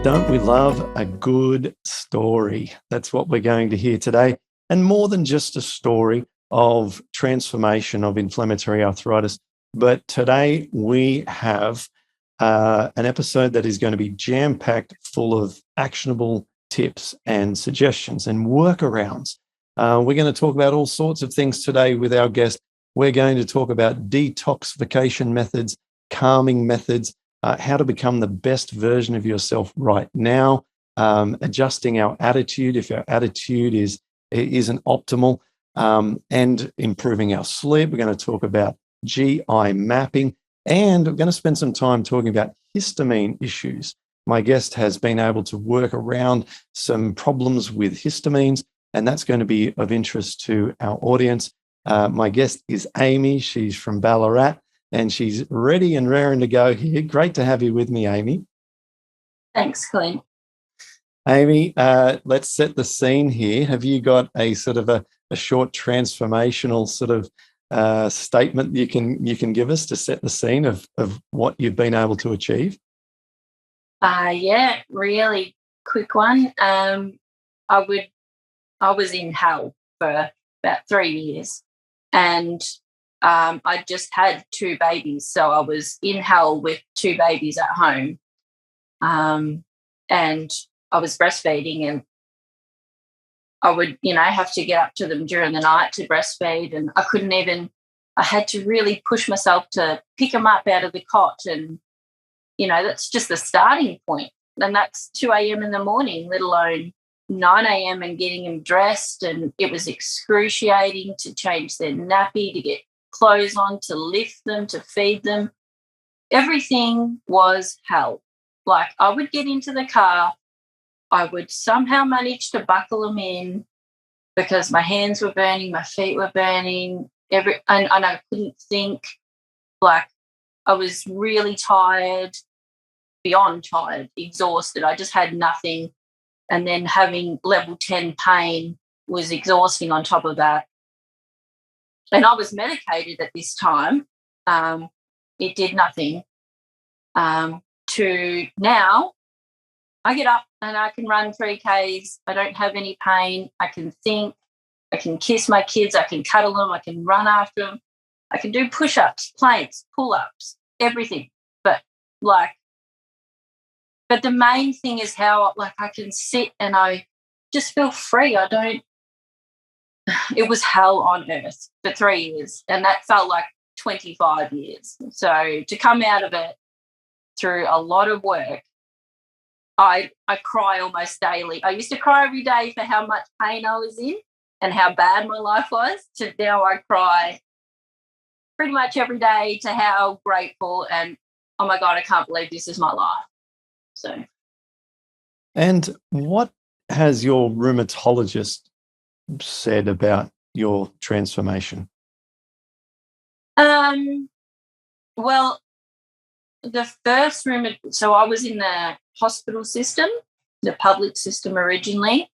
Don't we love a good story? That's what we're going to hear today. And more than just a story of transformation of inflammatory arthritis, but today we have an episode that is going to be jam-packed full of actionable tips and suggestions and workarounds. We're going to talk about all sorts of things today with our guest. We're going to talk about detoxification methods, calming methods, how to become the best version of yourself right now, adjusting our attitude if our attitude isn't optimal, and improving our sleep. We're going to talk about GI mapping, and we're going to spend some time talking about histamine issues. My guest has been able to work around some problems with histamines, and that's going to be of interest to our audience. My guest is Amy. She's from Ballarat, and she's ready and raring to go here. Great to have you with me, Amy. Thanks, Clint. Amy, let's set the scene here. Have you got a sort of a short transformational sort of statement you can give us to set the scene of what you've been able to achieve? Yeah, really quick one. I was in hell for about 3 years, and I just had 2 babies, so I was in hell with 2 babies at home, and I was breastfeeding, and I would, have to get up to them during the night to breastfeed, and I had to really push myself to pick them up out of the cot, and, that's just the starting point, and that's 2 a.m. in the morning, let alone 9 a.m. and getting them dressed, and it was excruciating to change their nappy, to get clothes on, to lift them, to feed them. Everything was hell. Like, I would get into the car, I would somehow manage to buckle them in because my hands were burning, my feet were burning, and I couldn't think. Like, I was really tired, beyond tired, exhausted. I just had nothing. And then having level 10 pain was exhausting on top of that. And I was medicated at this time. It did nothing. To now, I get up and I can run 3Ks. I don't have any pain. I can think. I can kiss my kids. I can cuddle them. I can run after them. I can do push-ups, planks, pull-ups, everything. But the main thing is how I can sit and I just feel free. It was hell on earth for 3 years, and that felt like 25 years. So to come out of it through a lot of work, I cry almost daily. I used to cry every day for how much pain I was in and how bad my life was, to now I cry pretty much every day to how grateful and, oh, my God, I can't believe this is my life. So. And what has your rheumatologist said about your transformation? Well, the first so I was in the hospital system, the public system originally,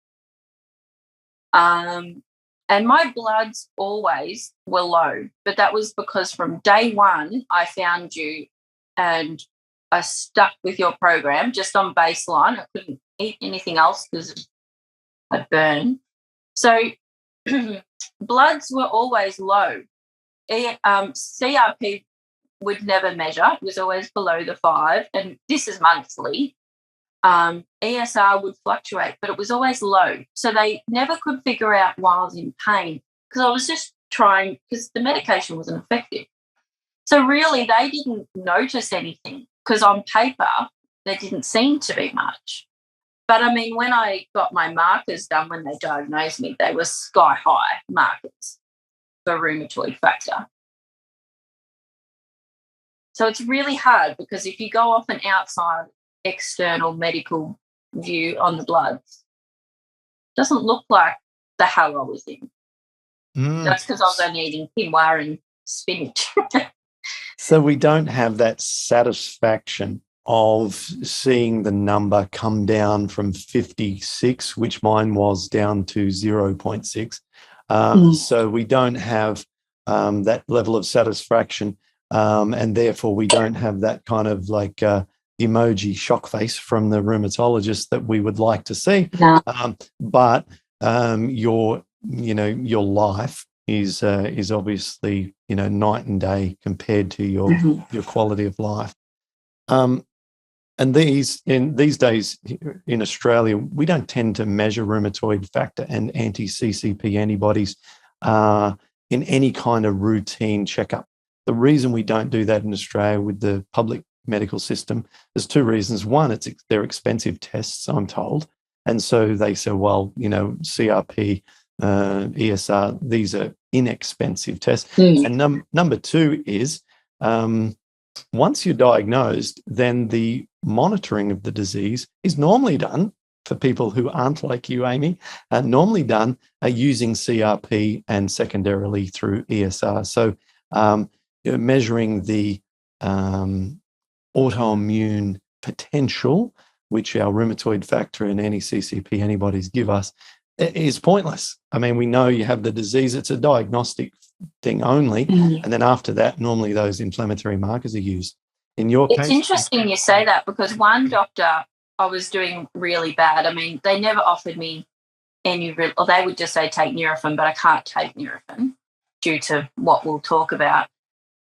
and my bloods always were low, but that was because from day one I found you and I stuck with your program just on baseline. I couldn't eat anything else because I'd burn. So bloods were always low. CRP would never measure. It was always below the 5, and this is monthly. ESR would fluctuate, but it was always low. So they never could figure out why I was in pain, because I was just trying, because the medication wasn't effective. So really they didn't notice anything, because on paper there didn't seem to be much. But, I mean, when I got my markers done when they diagnosed me, they were sky-high markers for rheumatoid factor. So it's really hard, because if you go off an outside external medical view on the bloods, it doesn't look like the hell I was in. That's because I was only eating quinoa and spinach. So we don't have that satisfaction of seeing the number come down from 56, which mine was, down to 0.6. So we don't have that level of satisfaction, and therefore we don't have that kind of emoji shock face from the rheumatologist that we would like to see. No. But your life is obviously, night and day compared to your quality of life. And these days in Australia, we don't tend to measure rheumatoid factor and anti-CCP antibodies in any kind of routine checkup. The reason we don't do that in Australia with the public medical system, there's two reasons. One, they're expensive tests, I'm told. And so they say, well, CRP, ESR, these are inexpensive tests. And number two is once you're diagnosed, then the monitoring of the disease is normally done, for people who aren't like you, Amy, normally done using CRP and secondarily through ESR. So measuring the autoimmune potential, which our rheumatoid factor and anti-CCP antibodies give us, is pointless. I mean, we know you have the disease. It's a diagnostic thing only. And then after that, normally those inflammatory markers are used. In your case? It's interesting you say that, because one doctor, I was doing really bad. I mean, they never offered me or they would just say take Nurofen, but I can't take Nurofen due to what we'll talk about.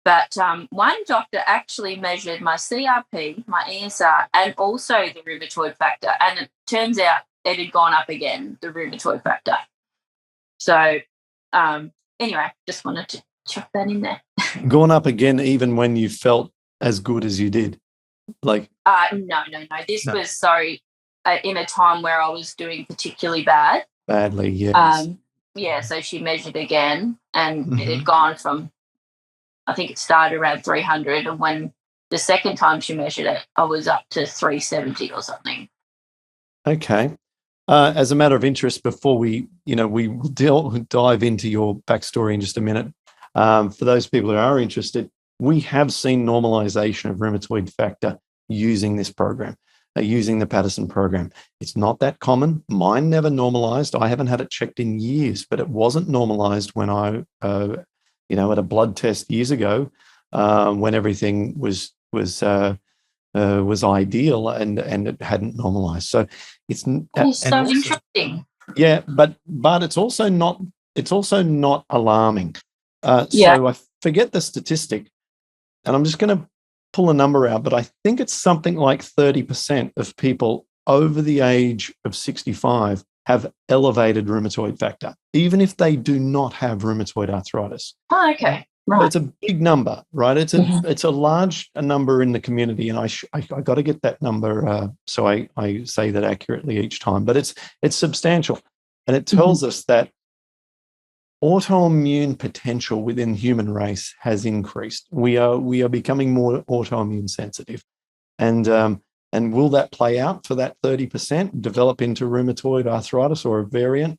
But one doctor actually measured my CRP, my ESR, and also the rheumatoid factor. And it turns out it had gone up again, the rheumatoid factor. So anyway, just wanted to chuck that in there. Gone up again even when you felt as good as you did? No. This was, in a time where I was doing particularly badly, yes. So she measured again, and it had gone from, I think it started around 300, and when the second time she measured it, I was up to 370 or something. Okay. As a matter of interest, before we dive into your backstory in just a minute, for those people who are interested, we have seen normalization of rheumatoid factor using this program, using the Paddison program. It's not that common. Mine never normalized. I haven't had it checked in years, but it wasn't normalized when I, at a blood test years ago, when everything was ideal and it hadn't normalized. So it's so interesting. Yeah, but it's also not alarming. So I forget the statistic, and I'm just going to pull a number out, but I think it's something like 30% of people over the age of 65 have elevated rheumatoid factor, even if they do not have rheumatoid arthritis. Oh, okay. Right. So it's a big number, right? It's a large number in the community, and I got to get that number so I say that accurately each time. But it's substantial, and it tells us that autoimmune potential within the human race has increased. We are becoming more autoimmune sensitive, and will that play out for that 30%, develop into rheumatoid arthritis or a variant?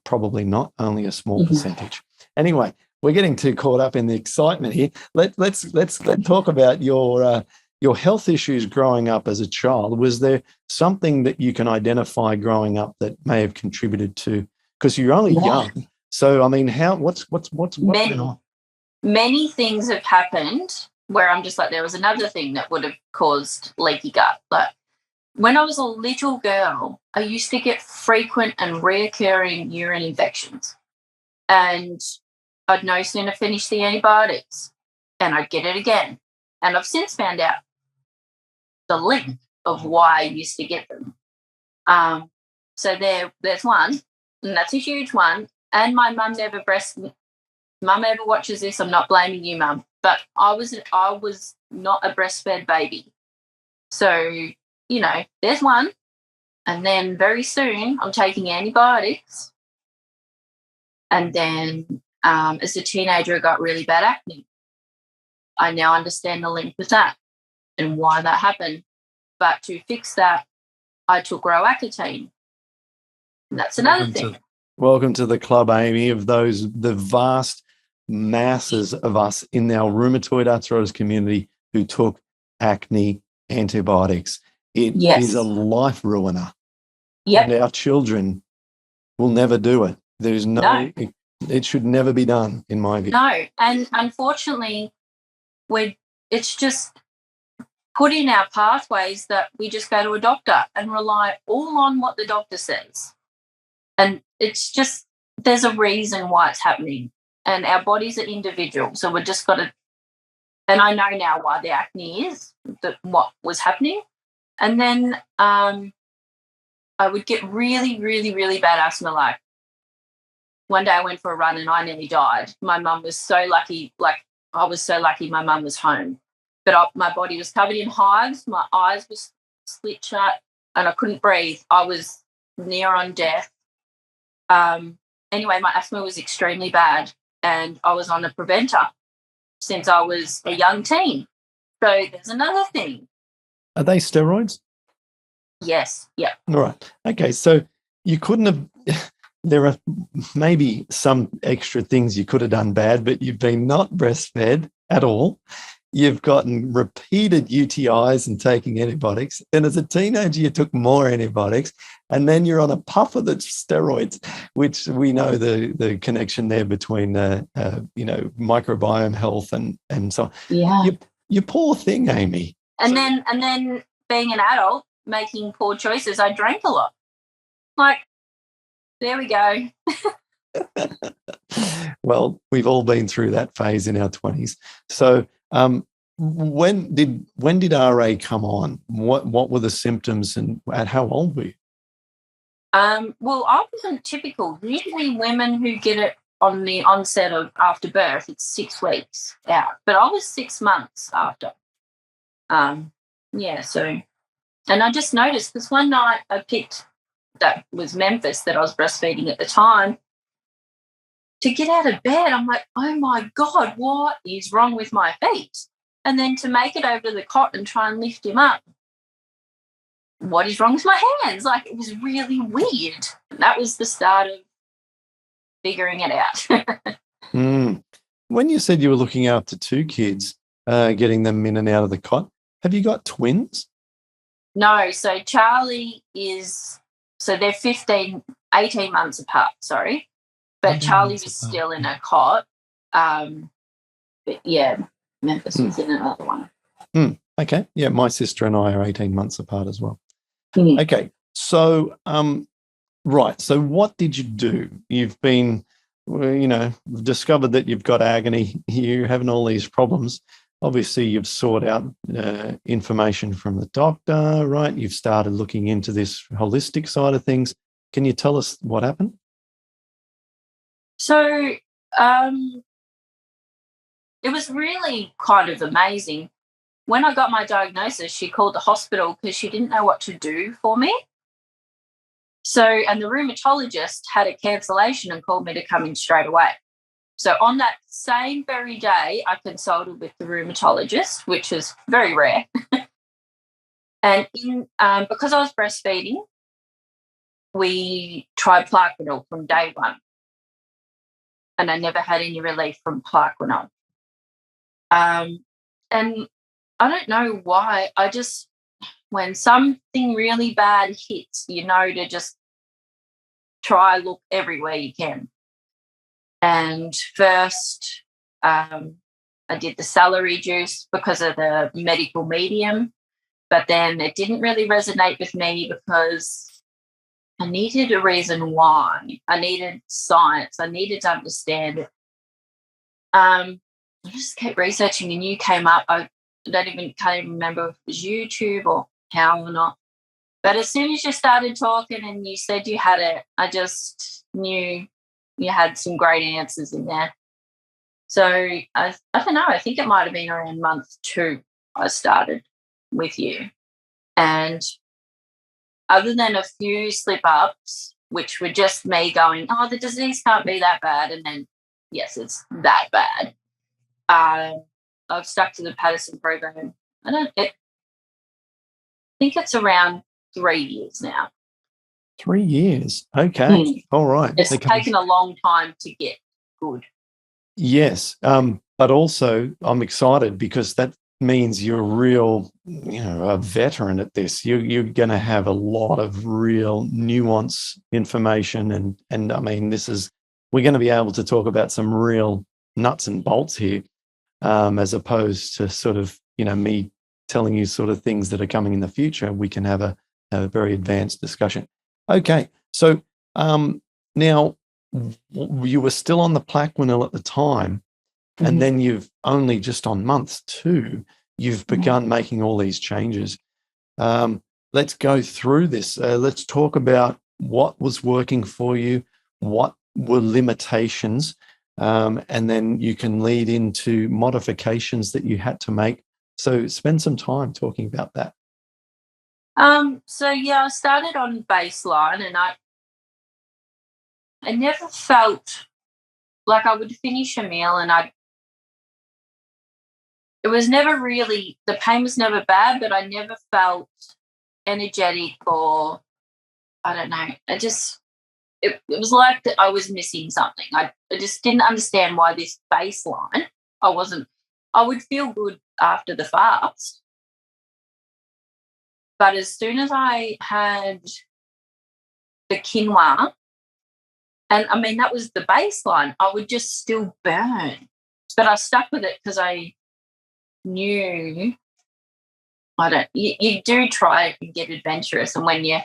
Probably not. Only a small percentage. Anyway, we're getting too caught up in the excitement here. Let's talk about your health issues growing up as a child. Was there something that you can identify growing up that may have contributed to? Because you're only young. So, I mean, what's going on? Many things have happened where I'm just like, there was another thing that would have caused leaky gut. But when I was a little girl, I used to get frequent and reoccurring urine infections. And I'd no sooner finish the antibiotics and I'd get it again. And I've since found out the length of why I used to get them. So there's one, and that's a huge one. And my mum never Mum ever watches this, I'm not blaming you, Mum, but I was not a breastfed baby. So, there's one. And then very soon I'm taking antibiotics. And then as a teenager, I got really bad acne. I now understand the link with that and why that happened. But to fix that, I took Roaccutane. And that's another thing. Welcome to the club, Amy, of the vast masses of us in our rheumatoid arthritis community who took acne antibiotics. It is a life ruiner. Yep. And our children will never do it. There's it should never be done, in my view. No, and unfortunately, it's just put in our pathways that we just go to a doctor and rely all on what the doctor says. And it's just, there's a reason why it's happening. And our bodies are individual. So we're just got to, and I know now why the acne is, what was happening. And then I would get really, really, really bad asthma. Like one day I went for a run and I nearly died. My mum was so lucky. Like I was so lucky my mum was home. But my body was covered in hives. My eyes were slit shut and I couldn't breathe. I was near on death. Anyway, my asthma was extremely bad and I was on a preventer since I was a young teen. So there's another thing. Are they steroids? Yes. Yeah. All right. Okay. So you couldn't have, there are maybe some extra things you could have done bad, but you've been not breastfed at all. You've gotten repeated UTIs and taking antibiotics. Then as a teenager, you took more antibiotics. And then you're on a puffer that's steroids, which we know the connection there between, microbiome health and so on. Yeah. You poor thing, Amy. And then being an adult, making poor choices, I drank a lot. Like, there we go. Well, we've all been through that phase in our 20s. So when did RA come on? What were the symptoms and at how old were you? Well, I wasn't typical. Usually women who get it on the onset of after birth, it's 6 weeks out. But I was 6 months after. So, and I just noticed this one night I picked, that was Memphis that I was breastfeeding at the time, to get out of bed. I'm like, oh my God, what is wrong with my feet? And then to make it over to the cot and try and lift him up, what is wrong with my hands? Like, it was really weird. That was the start of figuring it out. When you said you were looking after 2 kids, getting them in and out of the cot, have you got twins? No, so Charlie is, so they're 18 months apart, sorry. But Charlie was still in a cot. But yeah, Memphis was in another one. Okay. Yeah, my sister and I are 18 months apart as well. Mm. Okay. So, right. So what did you do? You've been, discovered that you've got agony. You're having all these problems. Obviously, you've sought out information from the doctor, right? You've started looking into this holistic side of things. Can you tell us what happened? So it was really kind of amazing. When I got my diagnosis, she called the hospital because she didn't know what to do for me. So, and the rheumatologist had a cancellation and called me to come in straight away. So on that same very day, I consulted with the rheumatologist, which is very rare. And because I was breastfeeding, we tried Plaquenil from day one. And I never had any relief from Plaquenil. And I don't know why. When something really bad hits, to just try look everywhere you can. And first, I did the celery juice because of the medical medium, but then it didn't really resonate with me because I needed a reason why. I needed science. I needed to understand it. I just kept researching and you came up. I can't even remember if it was YouTube or how or not. But as soon as you started talking and you said you had it, I just knew you had some great answers in there. So I don't know, I think it might have been around month 2 I started with you. And other than a few slip-ups, which were just me going, oh, the disease can't be that bad, and then, yes, it's that bad, I've stuck to the Paddison Program. I think it's around 3 years now. 3 years. Okay. All right. It's taken a long time to get good. Yes. But also I'm excited because that means you're real, a veteran at this. You're going to have a lot of real nuance information. And I mean, we're going to be able to talk about some real nuts and bolts here, as opposed to sort of, me telling you sort of things that are coming in the future, we can have a very advanced discussion. Okay, so now you were still on the Plaquenil at the time, and then you've only just on month 2, you've begun making all these changes. Let's go through this. Let's talk about what was working for you, what were limitations, and then you can lead into modifications that you had to make. So spend some time talking about that. So I started on baseline, and I never felt like I would finish a meal and it was never really, the pain was never bad, but I never felt energetic, or I don't know. It was like that I was missing something. I just didn't understand why this baseline, I would feel good after the fast. But as soon as I had the quinoa, and I mean, that was the baseline, I would just still burn. But I stuck with it because I knew, you do try and get adventurous. And when you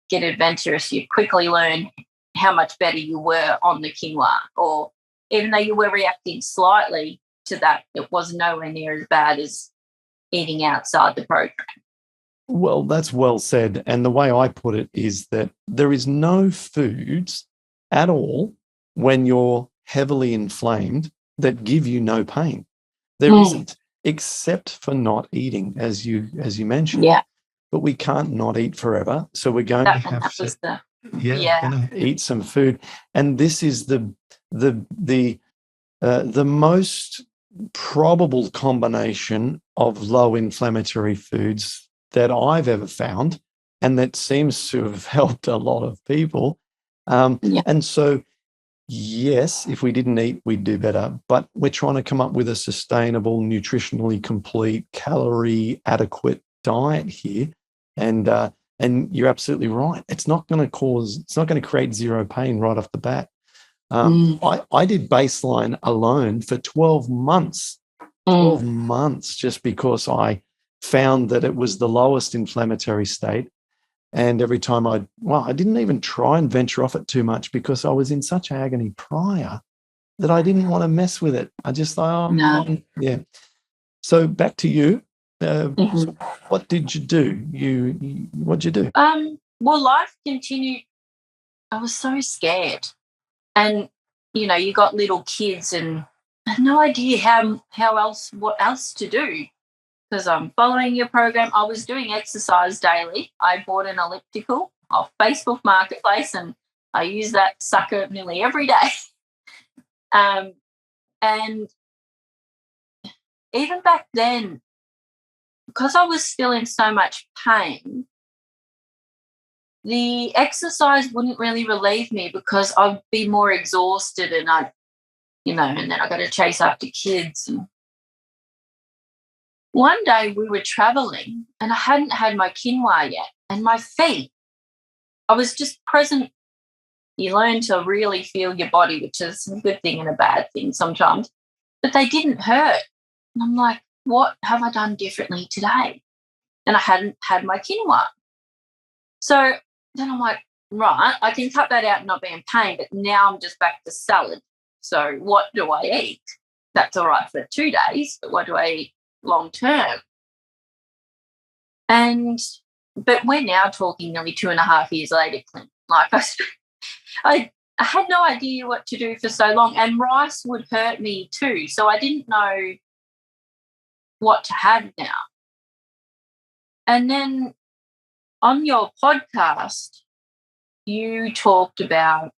get adventurous, you quickly learn how much better you were on the quinoa. Or even though you were reacting slightly to that, it was nowhere near as bad as eating outside the program. Well, that's well said. And the way I put it is that there is no foods at all when you're heavily inflamed that give you no pain. There isn't, except for not eating, as you mentioned. Yeah. But we can't not eat forever. So we're going to have to eat some food. And this is the most probable combination of low inflammatory foods that I've ever found, and that seems to have helped a lot of people. And so, yes, if we didn't eat, we'd do better. But we're trying to come up with a sustainable, nutritionally complete, calorie adequate diet here. And you're absolutely right. It's not going to create zero pain right off the bat. I did baseline alone for 12 months. 12 months, just because I found that it was the lowest inflammatory state. And every time I didn't even try and venture off it too much, because I was in such agony prior that I didn't want to mess with it. I just thought, yeah. So back to you. So what did you do? What'd you do? Well, life continued. I was so scared. And, you got little kids, and I had no idea what else to do. Because I'm following your program. I was doing exercise daily. I bought an elliptical off Facebook Marketplace, and I use that sucker nearly every day. And even back then, because I was still in so much pain, the exercise wouldn't really relieve me, because I'd be more exhausted, and and then I got to chase after kids. And one day we were traveling, and I hadn't had my quinoa yet, and my feet, I was just present. You learn to really feel your body, which is a good thing and a bad thing sometimes, but they didn't hurt. And I'm like, what have I done differently today? And I hadn't had my quinoa. So then I'm like, right, I can cut that out and not be in pain, but now I'm just back to salad. So what do I eat? That's all right for 2 days, but what do I eat long term? But we're now talking nearly 2.5 years later, Clint. Like I had no idea what to do for so long, and rice would hurt me too, so I didn't know what to have now. And then on your podcast, you talked about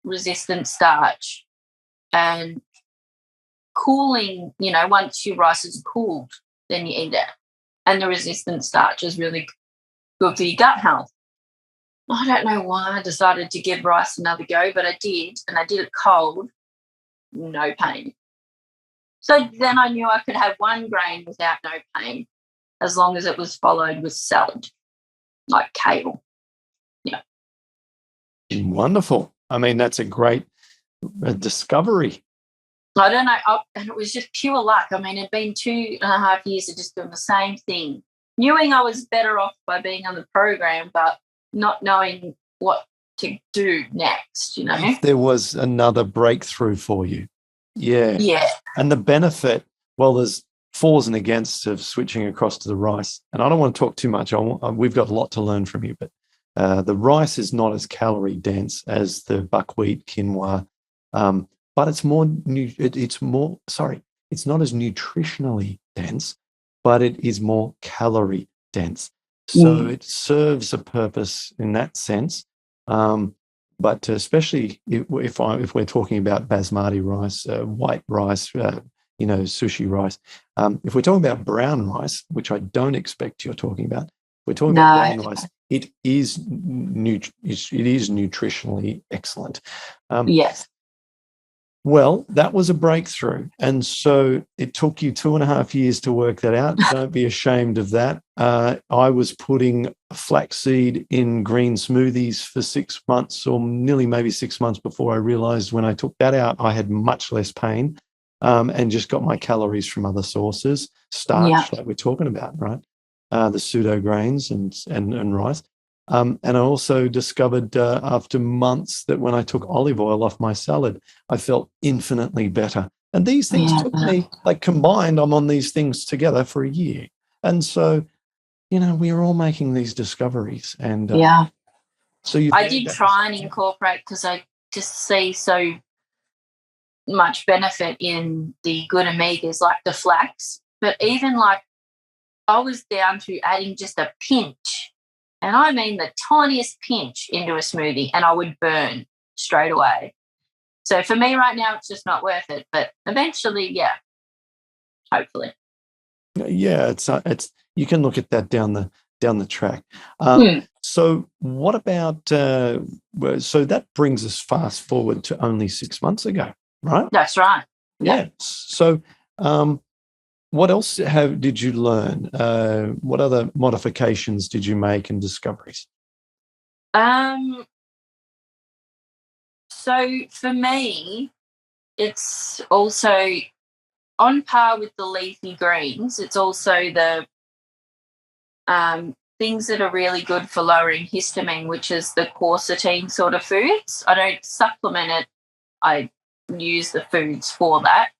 resistant starch and cooling, once your rice is cooled, then you eat it. And the resistant starch is really good for your gut health. I don't know why I decided to give rice another go, but I did, and I did it cold, no pain. So then I knew I could have one grain without no pain, as long as it was followed with salad, like kale. Yeah. Wonderful. I mean, that's a great discovery. I don't know. And it was just pure luck. I mean, it'd been 2.5 years of just doing the same thing knowing I was better off by being on the program, but not knowing what to do next, If there was another breakthrough for you. Yeah. Yeah. And the benefit, well, there's fors and against of switching across to the rice. And I don't want to talk too much. We've got a lot to learn from you, but the rice is not as calorie dense as the buckwheat, quinoa, but it's not as nutritionally dense, but it is more calorie dense. So it serves a purpose in that sense. But especially if we're talking about basmati rice, white rice, sushi rice, if we're talking about brown rice, which I don't expect you're talking about, we're talking about brown rice. It is nutritionally excellent. Yes. Well, that was a breakthrough. And so it took you 2.5 years to work that out. Don't be ashamed of that. I was putting flaxseed in green smoothies for 6 months, or nearly maybe 6 months, before I realized when I took that out, I had much less pain, and just got my calories from other sources, starch, like we're talking about, right? The pseudo grains and rice. And I also discovered after months that when I took olive oil off my salad, I felt infinitely better. And these things took me, combined, I'm on these things together for a year. And so, we are all making these discoveries. And so I did try and incorporate, because I just see so much benefit in the good omegas, like the flax. But even I was down to adding just a pinch. And I mean the tiniest pinch into a smoothie, and I would burn straight away. So for me right now, it's just not worth it. But eventually, hopefully. Yeah, it's you can look at that down the track. So what about? So that brings us fast forward to only 6 months ago, right? That's right. Yeah. So what else did you learn? What other modifications did you make and discoveries? So for me, it's also on par with the leafy greens. It's also the things that are really good for lowering histamine, which is the quercetin sort of foods. I don't supplement it. I use the foods for that.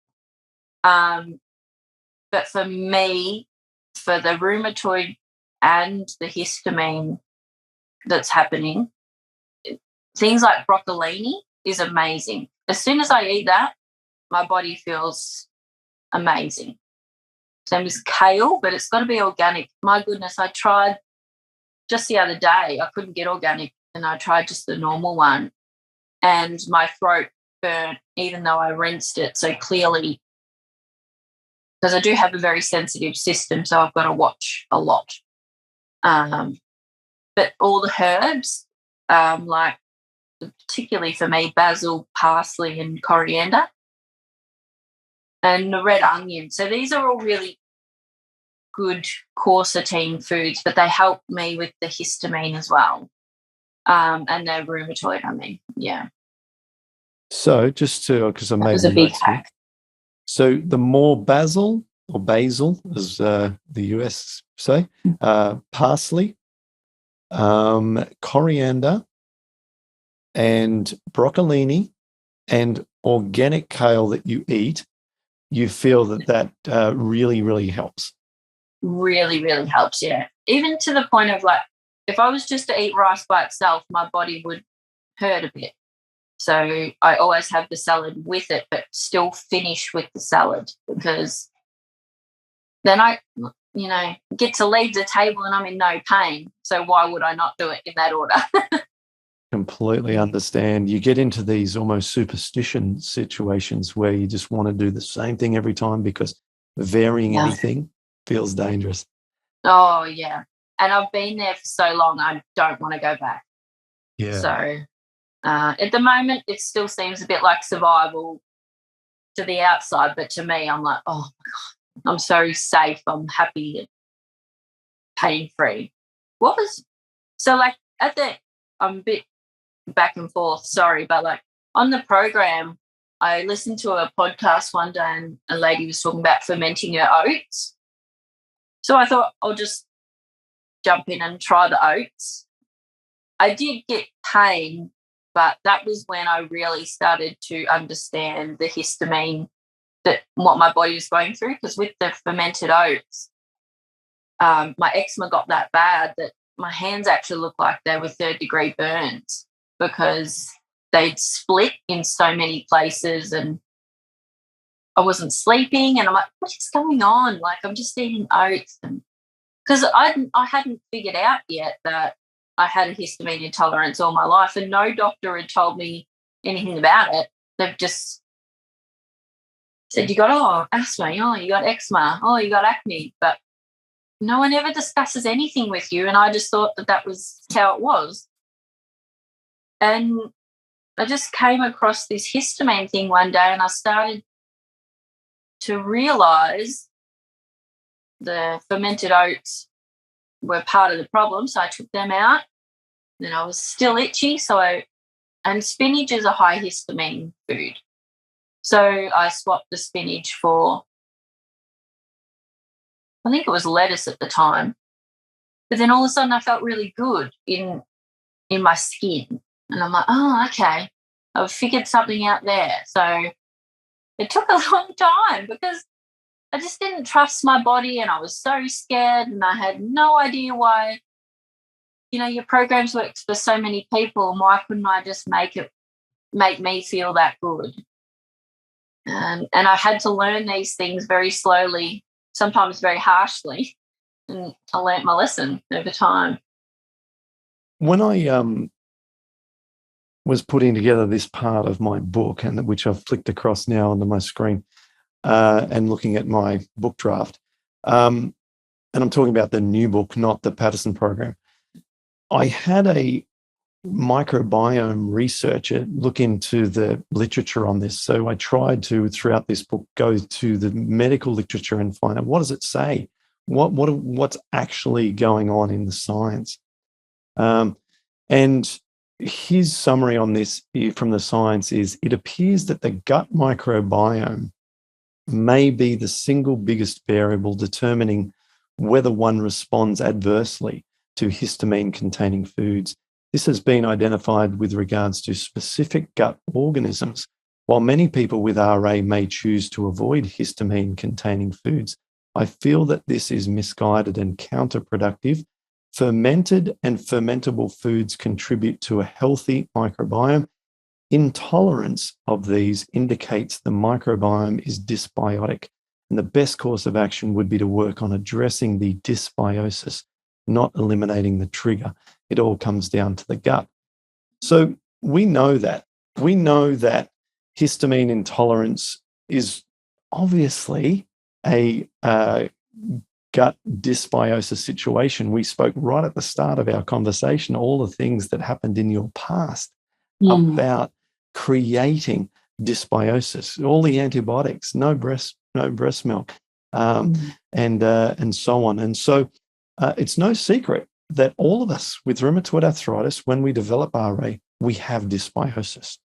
But for me, for the rheumatoid and the histamine that's happening, things like broccolini is amazing. As soon as I eat that, my body feels amazing. Same as kale, but it's got to be organic. My goodness, I tried just the other day. I couldn't get organic, and I tried just the normal one, and my throat burnt even though I rinsed it. So clearly, because I do have a very sensitive system, so I've got to watch a lot. But all the herbs, particularly for me, basil, parsley, and coriander, and the red onion. So these are all really good quercetin foods, but they help me with the histamine as well, and the rheumatoid, So just because I made was a big hack. So the more basil, or basil, as the US say, parsley, coriander, and broccolini, and organic kale that you eat, you feel that really, really helps. Really, really helps, yeah. Even to the point of if I was just to eat rice by itself, my body would hurt a bit. So I always have the salad with it, but still finish with the salad, because then I, get to leave the table and I'm in no pain. So why would I not do it in that order? Completely understand. You get into these almost superstition situations where you just want to do the same thing every time, because varying anything feels dangerous. Oh, yeah. And I've been there for so long, I don't want to go back. Yeah. So at the moment, it still seems a bit like survival to the outside, but to me, I'm like, oh, my God, I'm so safe. I'm happy and pain-free. I'm a bit back and forth, sorry, but on the program, I listened to a podcast one day and a lady was talking about fermenting her oats. So I thought I'll just jump in and try the oats. I did get pain, but that was when I really started to understand the histamine, that what my body was going through, because with the fermented oats, my eczema got that bad that my hands actually looked like they were third-degree burns because they'd split in so many places, and I wasn't sleeping, and I'm like, what is going on? Like, I'm just eating oats. Because I hadn't figured out yet that I had a histamine intolerance all my life, and no doctor had told me anything about it. They've just said, you got asthma, you got eczema, you got acne, but no one ever discusses anything with you, and I just thought that was how it was. And I just came across this histamine thing one day, and I started to realise the fermented oats were part of the problem, so I took them out. Then I was still itchy, and spinach is a high histamine food. So I swapped the spinach for, I think it was lettuce at the time. But then all of a sudden I felt really good in my skin. And I'm like, oh, okay, I've figured something out there. So it took a long time because I just didn't trust my body, and I was so scared, and I had no idea why, your programs work for so many people, and why couldn't I just make me feel that good? And I had to learn these things very slowly, sometimes very harshly, and I learnt my lesson over time. When I was putting together this part of my book, and which I've flicked across now onto my screen, and looking at my book draft, and I'm talking about the new book, not the Paddison Program, I had a microbiome researcher look into the literature on this. So I tried to, throughout this book, go to the medical literature and find out, what does it say? What's actually going on in the science? And his summary on this from the science is, it appears that the gut microbiome may be the single biggest variable determining whether one responds adversely to histamine-containing foods. This has been identified with regards to specific gut organisms. While many people with RA may choose to avoid histamine-containing foods, I feel that this is misguided and counterproductive. Fermented and fermentable foods contribute to a healthy microbiome. Intolerance of these indicates the microbiome is dysbiotic, and the best course of action would be to work on addressing the dysbiosis, not eliminating the trigger. It all comes down to the gut. So we know that. We know that histamine intolerance is obviously a gut dysbiosis situation. We spoke right at the start of our conversation, all the things that happened in your past about creating dysbiosis, all the antibiotics, no breast milk, and so on. And so it's no secret that all of us with rheumatoid arthritis, when we develop RA, we have dysbiosis.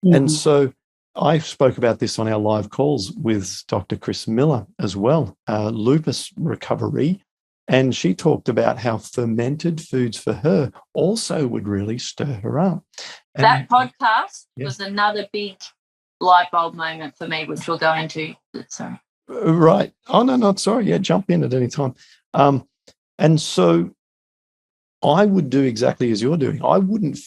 And so I spoke about this on our live calls with Dr. Chris Miller as well, lupus recovery, and she talked about how fermented foods for her also would really stir her up. And that podcast was another big light bulb moment for me, which we'll go into. Sorry. Right. Oh, no, sorry. Yeah, jump in at any time. And so I would do exactly as you're doing. I wouldn't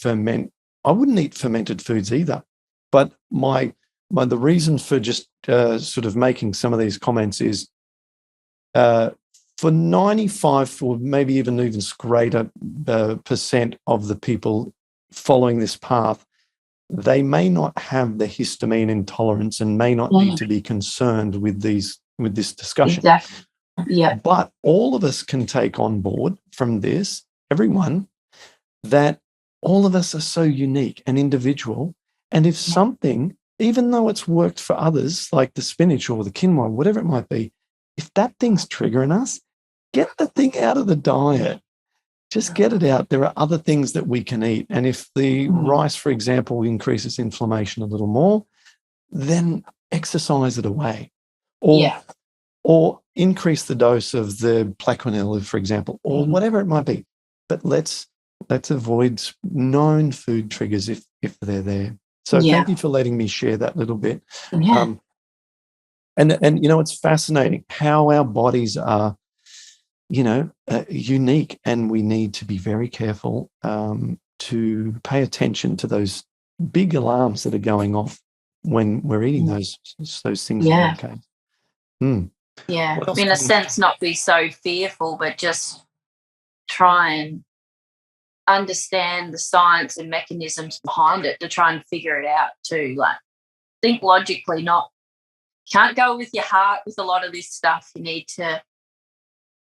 eat fermented foods either. But the reason for just sort of making some of these comments is for 95 or maybe even greater percent of the people following this path, they may not have the histamine intolerance and may not need to be concerned with this discussion. Exactly. Yeah. But all of us can take on board from this, everyone, that all of us are so unique and individual. And if something, even though it's worked for others, like the spinach or the quinoa, whatever it might be, if that thing's triggering us, get the thing out of the diet. Just get it out. There are other things that we can eat. And if the rice, for example, increases inflammation a little more, then exercise it away. or increase the dose of the Plaquenil, for example, or whatever it might be. But let's avoid known food triggers if they're there. So thank you for letting me share that little bit. Yeah. And it's fascinating how our bodies are, unique, and we need to be very careful to pay attention to those big alarms that are going off when we're eating those things. Yeah. Okay. Yeah. In a sense, not be so fearful, but just try and understand the science and mechanisms behind it to try and figure it out too. Like, think logically, can't go with your heart with a lot of this stuff. You need to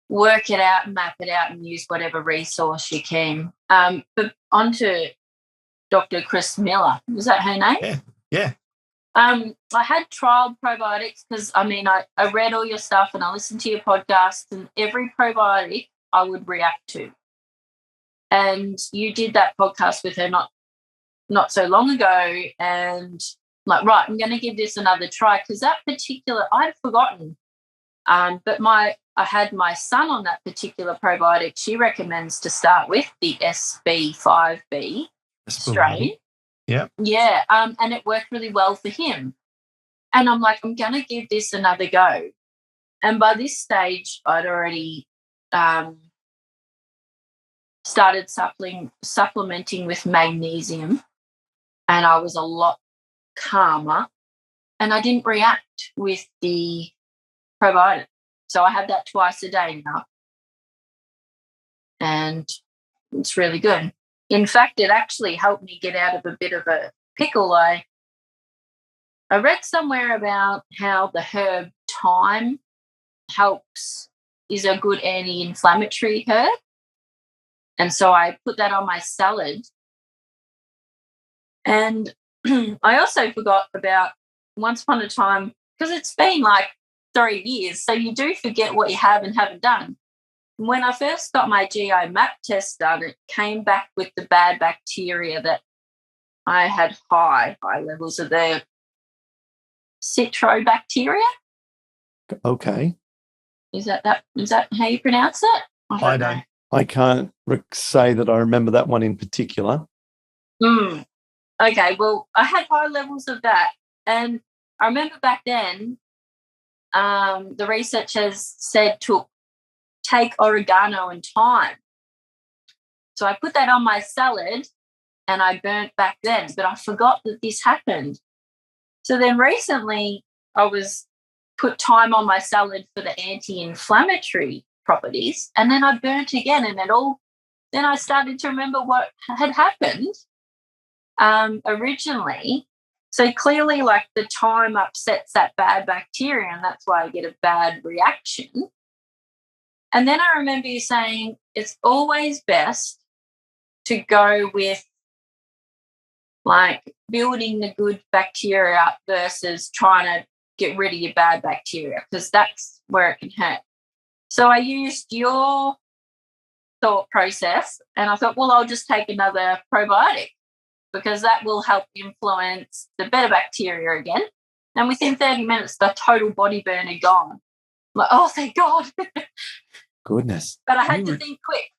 work it out and map it out and use whatever resource you can. But on to Dr. Chris Miller. Was that her name? Yeah. I had trial probiotics because, I read all your stuff and I listened to your podcast, and every probiotic I would react to. And you did that podcast with her not so long ago, and I'm like, right, I'm going to give this another try, because that particular, I'd forgotten. But I had my son on that particular probiotic. She recommends to start with the SB5B strain. Yeah. Yeah. And it worked really well for him. And I'm like, I'm going to give this another go. And by this stage, I'd already started supplementing with magnesium, and I was a lot calmer, and I didn't react with the probiotic. So I have that twice a day now, and it's really good. In fact, it actually helped me get out of a bit of a pickle. I read somewhere about how the herb thyme is a good anti-inflammatory herb. And so I put that on my salad. And I also forgot about once upon a time, because it's been like 3 years, so you do forget what you have and haven't done. When I first got my GI map test done, it came back with the bad bacteria that I had high levels of the citrobacteria. Okay. Is that how you pronounce it? I don't know. I can't say that I remember that one in particular. Okay, well, I had high levels of that. And I remember back then, the researchers said to take oregano and thyme. So I put that on my salad and I burnt back then, but I forgot that this happened. So then recently I put thyme on my salad for the anti-inflammatory properties, and then I burnt again, and then I started to remember what had happened originally. So clearly, like, the thyme upsets that bad bacteria, and that's why I get a bad reaction. And then I remember you saying it's always best to go with, like, building the good bacteria up versus trying to get rid of your bad bacteria, because that's where it can hurt. So I used your thought process, and I thought, well, I'll just take another probiotic, because that will help influence the better bacteria again. And within 30 minutes, the total body burn had gone. I'm like, oh, thank God. Goodness. But I had to think quick.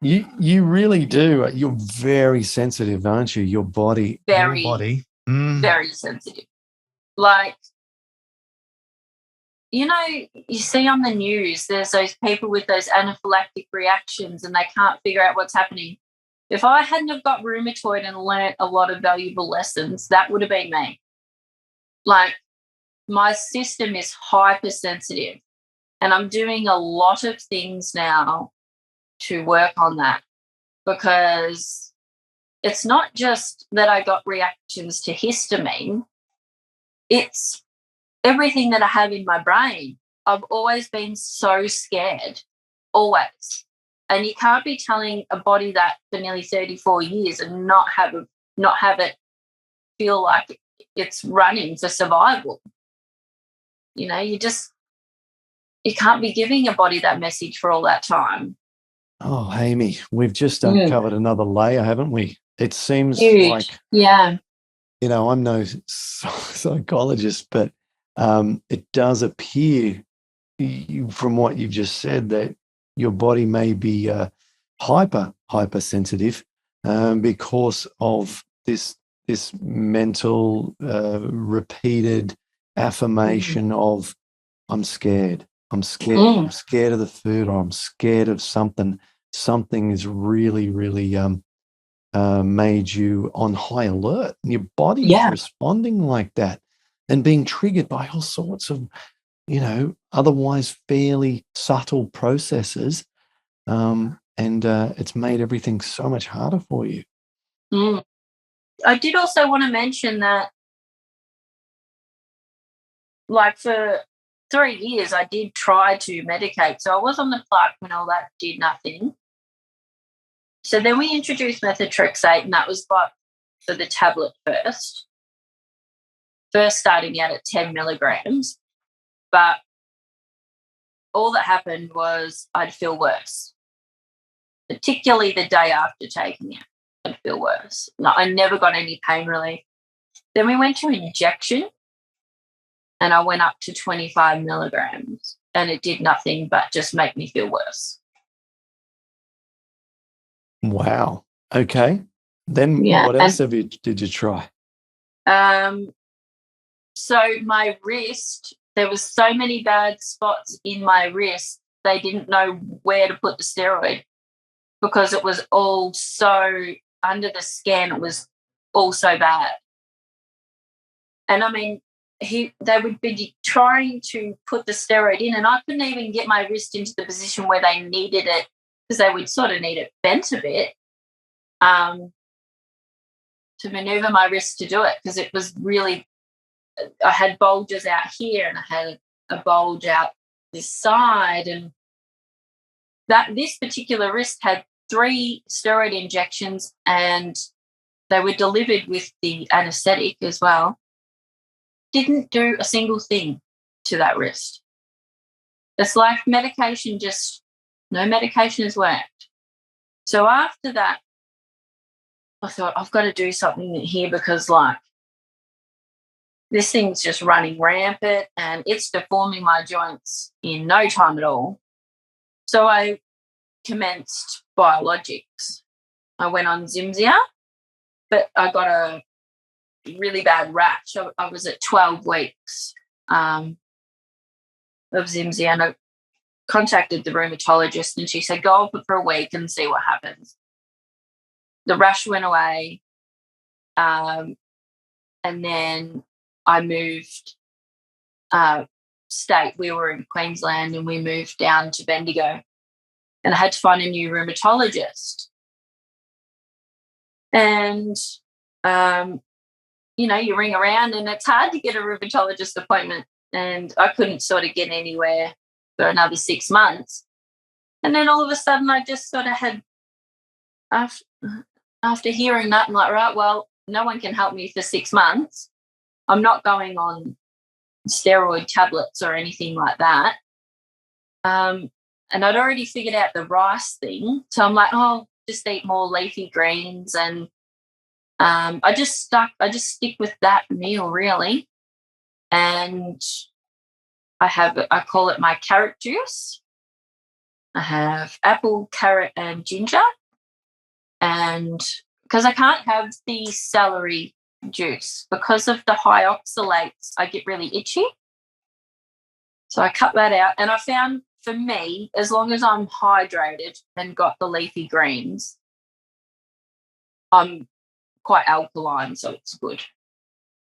You really do. You're very sensitive, aren't you? Your body. Very sensitive. Like, you see on the news, there's those people with those anaphylactic reactions and they can't figure out what's happening. If I hadn't have got rheumatoid and learnt a lot of valuable lessons, that would have been me. Like, my system is hypersensitive, and I'm doing a lot of things now to work on that, because it's not just that I got reactions to histamine, it's everything that I have in my brain. I've always been so scared, always. And you can't be telling a body that for nearly 34 years and not have it feel like it's running for survival. You can't be giving a body that message for all that time. Oh, Amy, we've just uncovered another layer, haven't we? It seems huge. Like, yeah. I'm no psychologist, but it does appear from what you've just said, that your body may be hypersensitive because of this mental repeated affirmation of I'm scared. I'm scared. I'm scared of the food, or I'm scared of something. Something is really, really made you on high alert, and your body is responding like that and being triggered by all sorts of, otherwise fairly subtle processes. And it's made everything so much harder for you. I did also want to mention that, like, for 3 years, I did try to medicate. So I was on the plaque when all that did nothing. So then we introduced methotrexate, and that was for the tablet first starting out at 10 milligrams. But all that happened was I'd feel worse, particularly the day after taking it. I'd feel worse. No, I never got any pain relief. Then we went to injection, and I went up to 25 milligrams, and it did nothing but just make me feel worse. Wow. Okay. Then what else did you try? So my wrist, there was so many bad spots in my wrist, they didn't know where to put the steroid because it was all so under the skin. It was all so bad. And I mean, they would be trying to put the steroid in, and I couldn't even get my wrist into the position where they needed it, because they would sort of need it bent a bit to maneuver my wrist to do it, because it was really, I had bulges out here and I had a bulge out this side, and this particular wrist had 3 steroid injections, and they were delivered with the anesthetic as well. Didn't do a single thing to that wrist. It's like no medication has worked. So after that, I thought, I've got to do something here, because like this thing's just running rampant and it's deforming my joints in no time at all. So I commenced biologics. I went on Zimzia, but I got a really bad rash. I was at 12 weeks of Zimzia, and I contacted the rheumatologist, and she said, go off it for a week and see what happens. The rash went away, and then I moved state. We were in Queensland, and we moved down to Bendigo, and I had to find a new rheumatologist. And, you ring around, and it's hard to get a rheumatologist appointment, and I couldn't sort of get anywhere for another 6 months. And then all of a sudden I just sort of had, after hearing that, I'm like, right, well, no one can help me for 6 months. I'm not going on steroid tablets or anything like that. And I'd already figured out the rice thing. So I'm like, just eat more leafy greens. And I just stick with that meal, really. And I call it my carrot juice. I have apple, carrot, and ginger. And because I can't have the celery juice, because of the high oxalates, I get really itchy. So I cut that out. And I found, for me, as long as I'm hydrated and got the leafy greens, I'm quite alkaline, so it's good.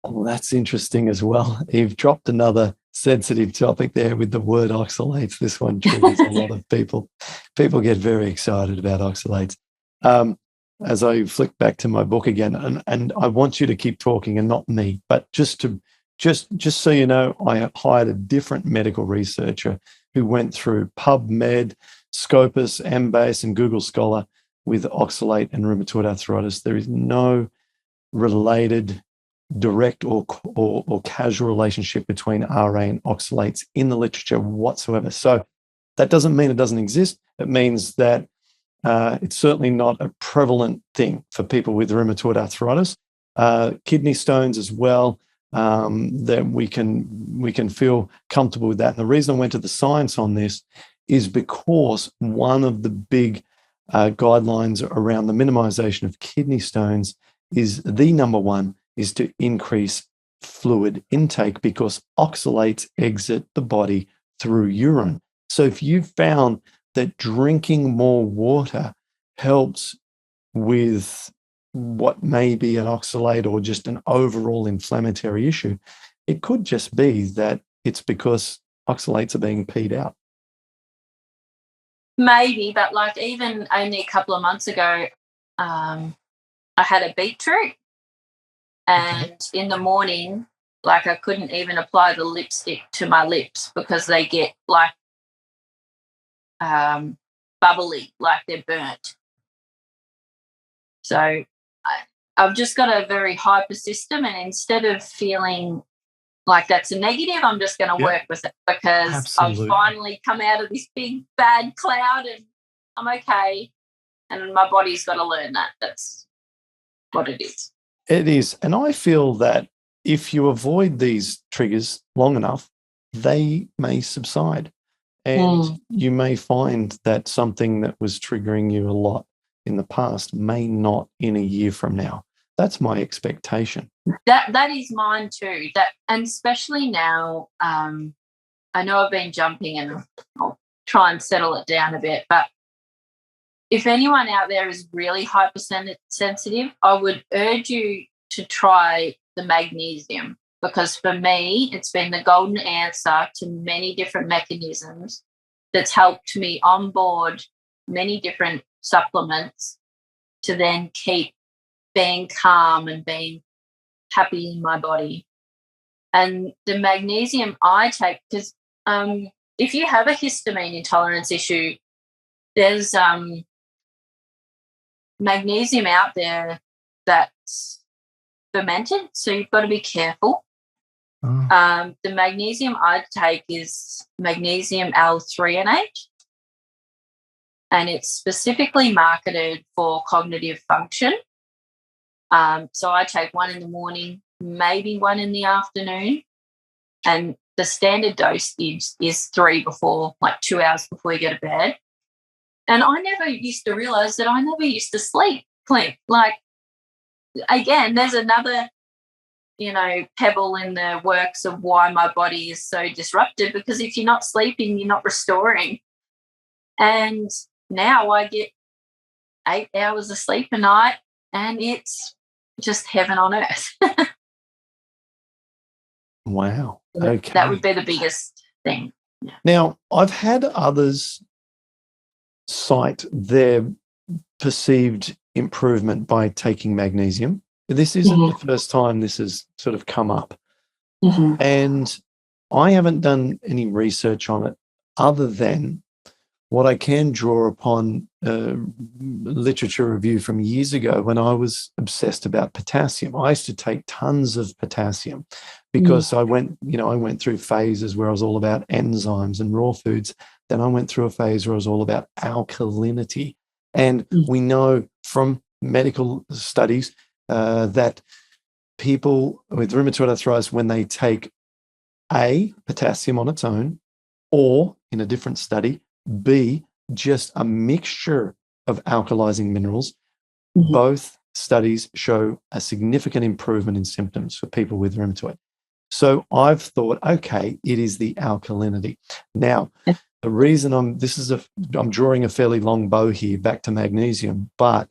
Well, that's interesting as well. You've dropped another sensitive topic there with the word oxalates. This one triggers a lot of people. People get very excited about oxalates. As I flick back to my book again, and I want you to keep talking and not me, but just so you know, I hired a different medical researcher who went through PubMed, Scopus, Embase, and Google Scholar with oxalate and rheumatoid arthritis. There is no related direct or causal relationship between RA and oxalates in the literature whatsoever. So that doesn't mean it doesn't exist. It means that it's certainly not a prevalent thing for people with rheumatoid arthritis. Kidney stones as well. that we can feel comfortable with that. And the reason I went to the science on this is because one of the big guidelines around the minimization of kidney stones is the number one is to increase fluid intake, because oxalates exit the body through urine. So if you've found that drinking more water helps with what may be an oxalate or just an overall inflammatory issue, it could just be that it's because oxalates are being peed out. Maybe, but like even only a couple of months ago, I had a beetroot, and in the morning, like I couldn't even apply the lipstick to my lips because they get like bubbly, like they're burnt. So I've just got a very hyper system, and instead of feeling like that's a negative, I'm just going to work with it, because I've finally come out of this big bad cloud and I'm okay. And my body's got to learn that. That's what it is. It is. And I feel that if you avoid these triggers long enough, they may subside. And you may find that something that was triggering you a lot in the past may not in a year from now. That's my expectation. That is mine too. And especially now, I know I've been jumping and I'll try and settle it down a bit, but if anyone out there is really hypersensitive, I would urge you to try the magnesium, because for me, it's been the golden answer to many different mechanisms that's helped me onboard many different supplements to then keep being calm and being happy in my body. And the magnesium I take, because if you have a histamine intolerance issue, there's magnesium out there that's fermented, so you've got to be careful. The magnesium I take is magnesium L-threonate, and it's specifically marketed for cognitive function. So I take one in the morning, maybe one in the afternoon, and the standard dose is 3 before, like 2 hours before you go to bed. And I never used to realize that I never used to sleep, Clint. Like, again, there's another, pebble in the works of why my body is so disrupted, because if you're not sleeping, you're not restoring. And now I get 8 hours of sleep a night, and it's just heaven on earth. Wow. Okay. That would be the biggest thing. Yeah. Now, I've had others cite their perceived improvement by taking magnesium. This isn't the first time this has sort of come up. And I haven't done any research on it other than what I can draw upon literature review from years ago when I was obsessed about potassium. I used to take tons of potassium because I went through phases where I was all about enzymes and raw foods. Then I went through a phase where I was all about alkalinity. And we know from medical studies that people with rheumatoid arthritis, when they take A, potassium on its own, or in a different study, B, just a mixture of alkalizing minerals, both studies show a significant improvement in symptoms for people with rheumatoid. So I've thought, okay, it is the alkalinity. Now, the reason I'm drawing a fairly long bow here back to magnesium, but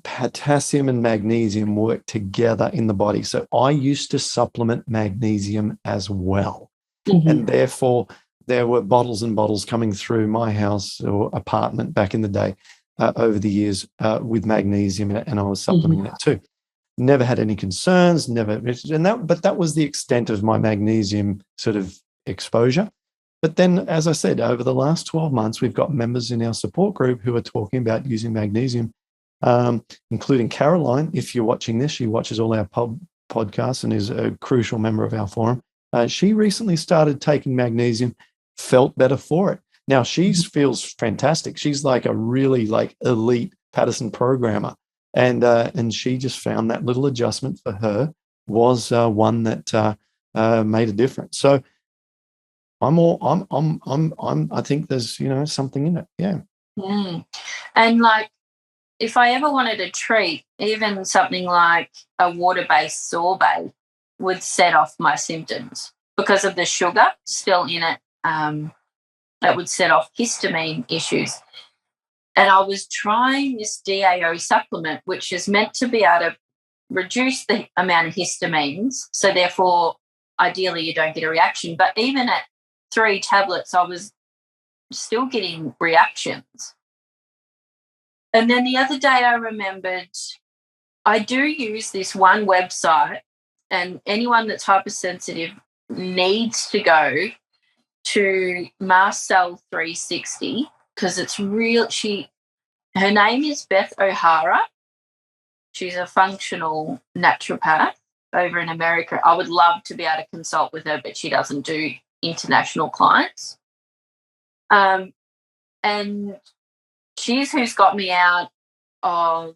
potassium and magnesium work together in the body. So I used to supplement magnesium as well. And therefore, there were bottles and bottles coming through my house or apartment back in the day over the years with magnesium, and I was supplementing that too. Never had any concerns, but that was the extent of my magnesium sort of exposure. But then, as I said, over the last 12 months, we've got members in our support group who are talking about using magnesium, including Caroline. If you're watching this, she watches all our podcasts and is a crucial member of our forum. She recently started taking magnesium, felt better for it. Now, she feels fantastic. She's like a really elite Paddison programmer. And she just found that little adjustment for her was one that made a difference. So I think there's, something in it. Yeah. And like, if I ever wanted to treat, even something like a water-based sorbet would set off my symptoms because of the sugar still in it. That would set off histamine issues. And I was trying this DAO supplement, which is meant to be able to reduce the amount of histamines. So therefore, ideally, you don't get a reaction. But even at 3 tablets, I was still getting reactions. And then the other day I remembered I do use this one website, and anyone that's hypersensitive needs to go to Marcel 360 because it's real. Her name is Beth O'Hara. She's a functional naturopath over in America. I would love to be able to consult with her, but she doesn't do international clients. And she's who's got me out of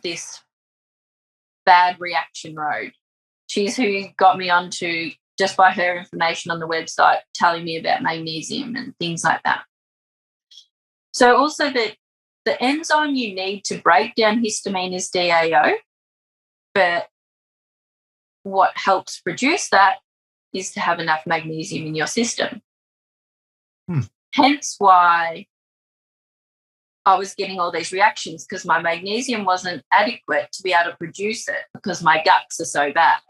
this bad reaction road. She's who got me onto, just by her information on the website, telling me about magnesium and things like that. So also the enzyme you need to break down histamine is DAO, but what helps produce that is to have enough magnesium in your system. Hence why I was getting all these reactions, because my magnesium wasn't adequate to be able to produce it because my guts are so bad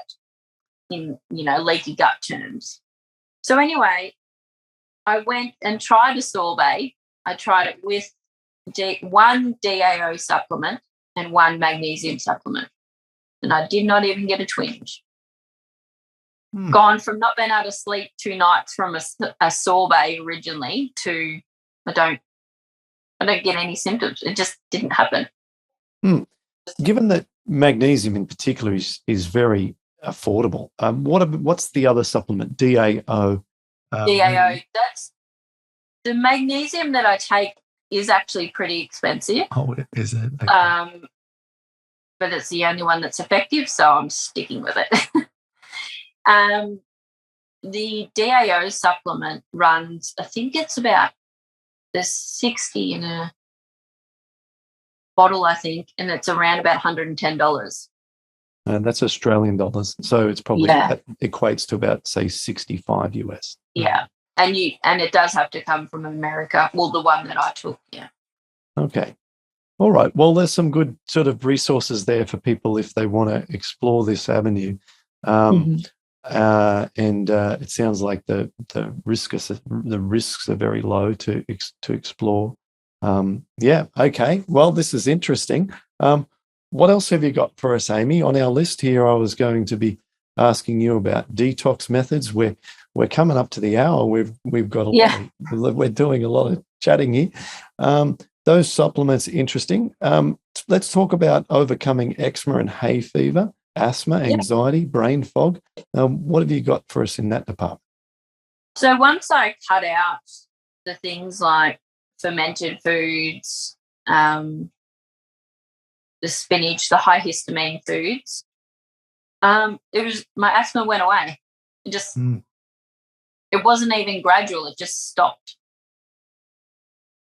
in, leaky gut terms. So anyway, I went and tried a sorbet. I tried it with one DAO supplement and one magnesium supplement, and I did not even get a twinge. Gone from not being able to sleep 2 nights from a sorbet originally to I don't get any symptoms. It just didn't happen. Given that magnesium in particular is very affordable, what's the other supplement? DAO. DAO. That's the magnesium that I take is actually pretty expensive. Oh, is it? Okay. But it's the only one that's effective, so I'm sticking with it. The DAO supplement runs, I think it's about there's 60 in a bottle, I think, and it's around about $110. And that's Australian dollars, so it's probably that equates to about, say, 65 US. Yeah, and it does have to come from America. Well, the one that I took, yeah. Okay. All right. Well, there's some good sort of resources there for people if they want to explore this avenue. And it sounds like the risks are very low to explore. Okay. Well, this is interesting. What else have you got for us, Amy? On our list here, I was going to be asking you about detox methods. We're coming up to the hour. We've got we're doing a lot of chatting here. Those supplements, interesting. Let's talk about overcoming eczema and hay fever, asthma, anxiety, brain fog. What have you got for us in that department? So once I cut out the things like fermented foods, the spinach, the high histamine foods, my asthma went away. It just it wasn't even gradual. It just stopped.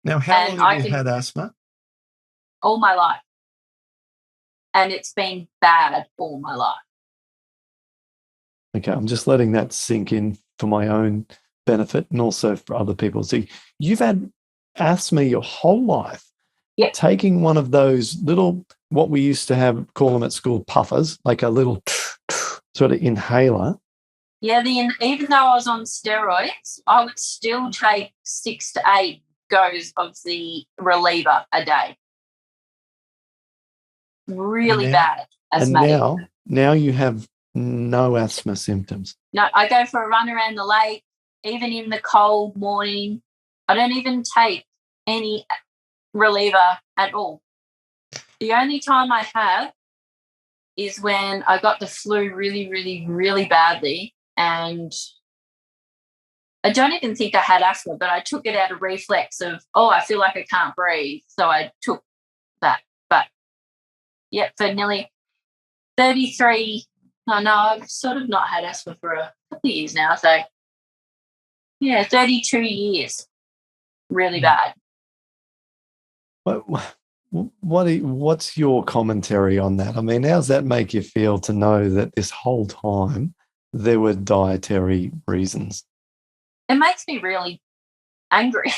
Now, how long have you had asthma? All my life. And it's been bad all my life. Okay, I'm just letting that sink in for my own benefit and also for other people. See, you've had asthma your whole life. Yeah. Taking one of those little, what we used to call them at school, puffers, like a little sort of inhaler. Yeah, even though I was on steroids, I would still take 6 to 8 goes of the reliever a day. Really bad asthmatic. And now you have no asthma symptoms. No, I go for a run around the lake, even in the cold morning. I don't even take any reliever at all. The only time I have is when I got the flu really, really, really badly, and I don't even think I had asthma, but I took it out of reflex of, I feel like I can't breathe. So I took that. But, for nearly 33 No, I've sort of not had asthma for a couple of years now. So, yeah, 32 years. Really bad. What's your commentary on that? I mean, how does that make you feel to know that this whole time there were dietary reasons? It makes me really angry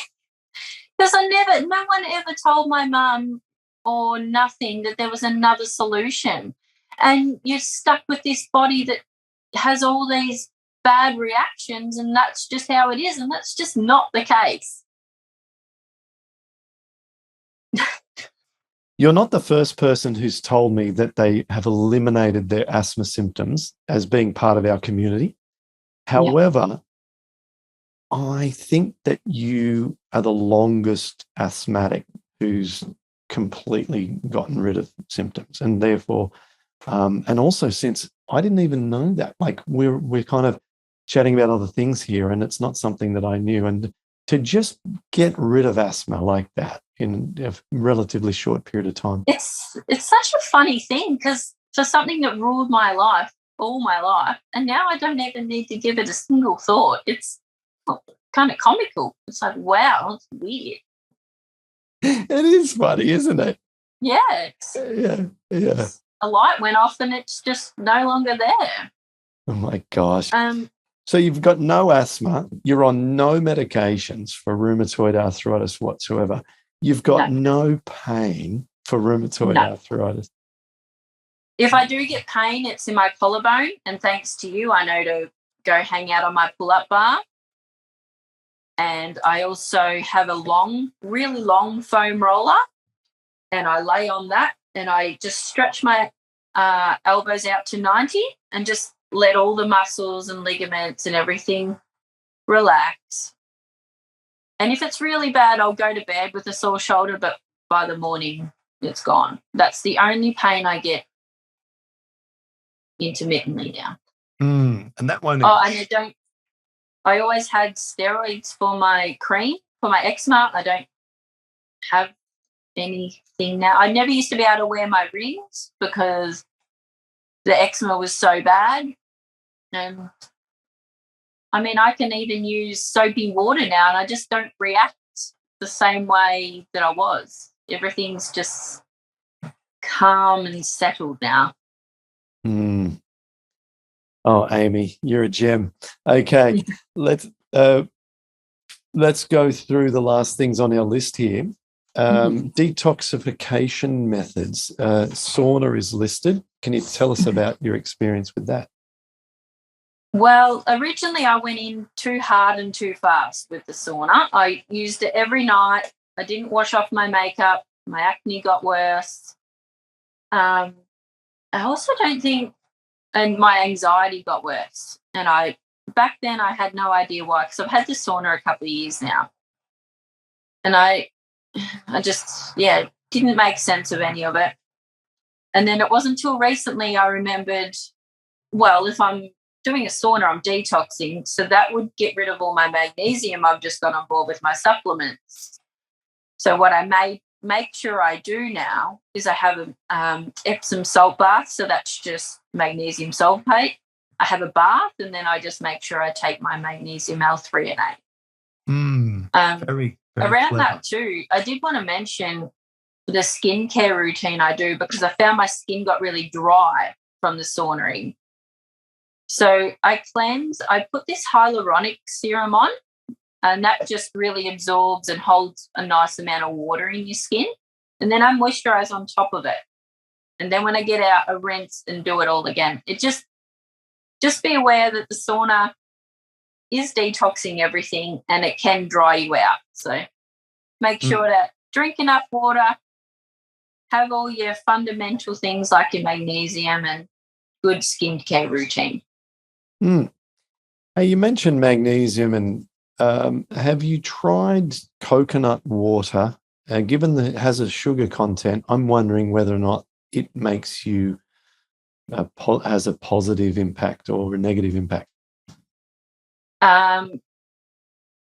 because no one ever told my mum or nothing that there was another solution. And you're stuck with this body that has all these bad reactions, and that's just how it is. And that's just not the case. You're not the first person who's told me that they have eliminated their asthma symptoms as being part of our community. However, I think that you are the longest asthmatic who's completely gotten rid of symptoms, and therefore, and also since I didn't even know that, like we're kind of chatting about other things here, and it's not something that I knew, and to just get rid of asthma like that in a relatively short period of time. It's such a funny thing because for something that ruled my life all my life, and now I don't even need to give it a single thought. It's kind of comical. It's like, wow, it's weird. It is funny, isn't it? Yeah. Yeah. A light went off and it's just no longer there. Oh my gosh. So you've got no asthma. You're on no medications for rheumatoid arthritis whatsoever. You've got no pain for rheumatoid arthritis. If I do get pain, it's in my collarbone, and thanks to you, I know to go hang out on my pull-up bar. And I also have a really long foam roller, and I lay on that, and I just stretch my elbows out to 90 and just let all the muscles and ligaments and everything relax. And if it's really bad, I'll go to bed with a sore shoulder, but by the morning, it's gone. That's the only pain I get intermittently now. And that won't. And I always had steroids for my cream, for my eczema. I don't have anything now. I never used to be able to wear my rings because the eczema was so bad. And I mean, I can even use soapy water now, and I just don't react the same way that I was. Everything's just calm and settled now. Oh, Amy, you're a gem. Okay, let's go through the last things on our list here. Detoxification methods. Sauna is listed. Can you tell us about your experience with that? Well, originally I went in too hard and too fast with the sauna. I used it every night. I didn't wash off my makeup. My acne got worse. I also don't think, and my anxiety got worse. And back then I had no idea why, because I've had the sauna a couple of years now. And I just, didn't make sense of any of it. And then it wasn't until recently I remembered, well, if I'm doing a sauna, I'm detoxing, so that would get rid of all my magnesium. I've just got on board with my supplements. So what I make sure I do now is I have an Epsom salt bath, so that's just magnesium sulfate. I have a bath, and then I just make sure I take my magnesium L-threonate. Very around clever. that too, I did want to mention the skincare routine I do, because I found my skin got really dry from the sauna. So I cleanse. I put this hyaluronic serum on, and that just really absorbs and holds a nice amount of water in your skin. And then I moisturize on top of it. And then when I get out, I rinse and do it all again. It just be aware that the sauna is detoxing everything, and it can dry you out. So make sure to drink enough water, have all your fundamental things like your magnesium, and good skincare routine. Hey, you mentioned magnesium, and have you tried coconut water? Given that it has a sugar content, I'm wondering whether or not it makes you has a positive impact or a negative impact.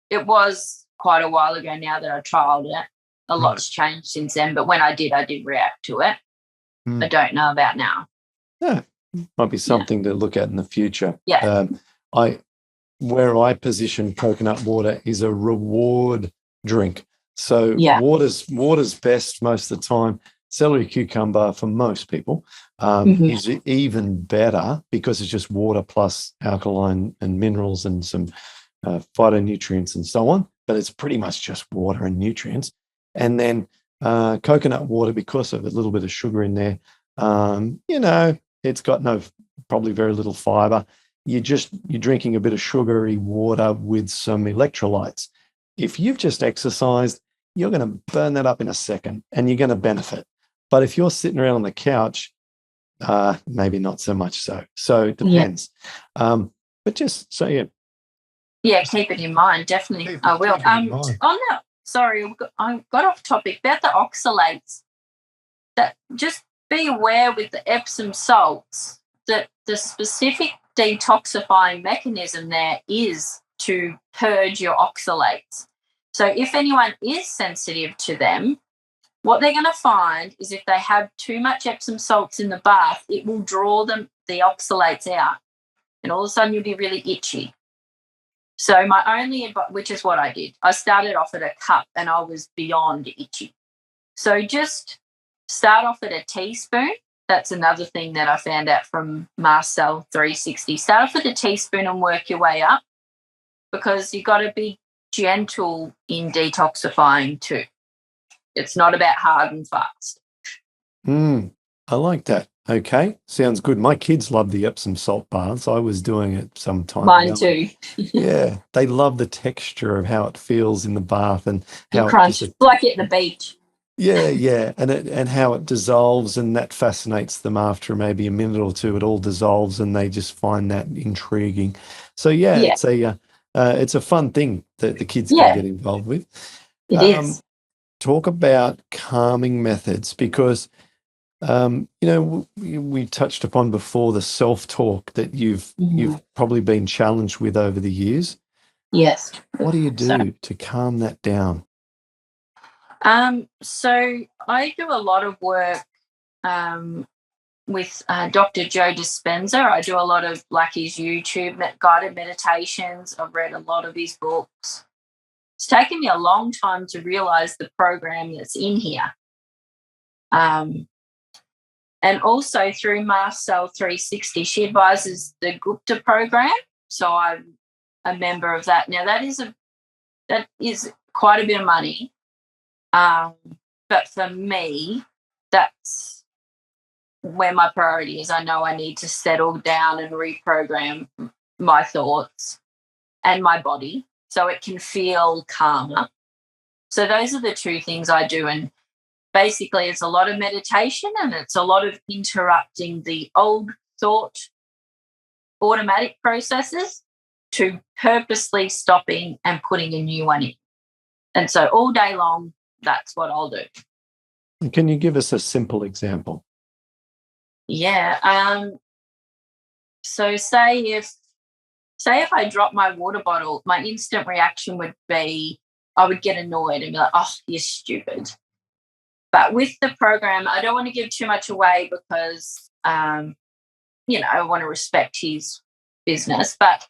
It was quite a while ago now that I trialled it. A lot's changed since then, but when I did react to it. I don't know about now. Yeah, Might be something to look at in the future. Yeah. Where I position coconut water is a reward drink. So water's best most of the time. Celery cucumber for most people is even better because it's just water plus alkaline and minerals and some phytonutrients and so on. But it's pretty much just water and nutrients. And then coconut water, because of a little bit of sugar in there, it's got probably very little fiber. You're drinking a bit of sugary water with some electrolytes. If you've just exercised, you're going to burn that up in a second and you're going to benefit. But if you're sitting around on the couch, maybe not so much so. So it depends. But just so yeah, keep it in mind. Definitely, I will. Sorry, I got off topic about the oxalates. That just be aware with the Epsom salts that the specific detoxifying mechanism there is to purge your oxalates. So if anyone is sensitive to them, what they're going to find is if they have too much Epsom salts in the bath, it will draw the oxalates out, and all of a sudden you'll be really itchy. So my only advice, which is what I did, I started off at a cup and I was beyond itchy. So just start off at a teaspoon. That's another thing that I found out from Marcel 360. Start off with a teaspoon and work your way up, because you've got to be gentle in detoxifying too. It's not about hard and fast. I like that. Okay, sounds good. My kids love the Epsom salt baths. I was doing it sometime. Mine too. Yeah, they love the texture of how it feels in the bath and how crunch, like at the beach. Yeah, and how it dissolves, and that fascinates them. After maybe a minute or two, it all dissolves, and they just find that intriguing. So it's a fun thing that the kids can get involved with. It is. Talk about calming methods, because we touched upon before the self-talk that you've probably been challenged with over the years. Yes. What do you do to calm that down? So I do a lot of work with Dr. Joe Dispenza. I do a lot of his YouTube guided meditations. I've read a lot of his books. It's taken me a long time to realize the program that's in here. And also through Marcel 360, she advises the Gupta program. So I'm a member of that. Now that is quite a bit of money. But for me, that's where my priority is. I know I need to settle down and reprogram my thoughts and my body so it can feel calmer. So those are the two things I do. And basically it's a lot of meditation, and it's a lot of interrupting the old thought automatic processes to purposely stopping and putting a new one in. And so all day long, that's what I'll do. Can you give us a simple example? Yeah. So say if I drop my water bottle, my instant reaction would be I would get annoyed and be like, oh, you're stupid. But with the program, I don't want to give too much away because, I want to respect his business. But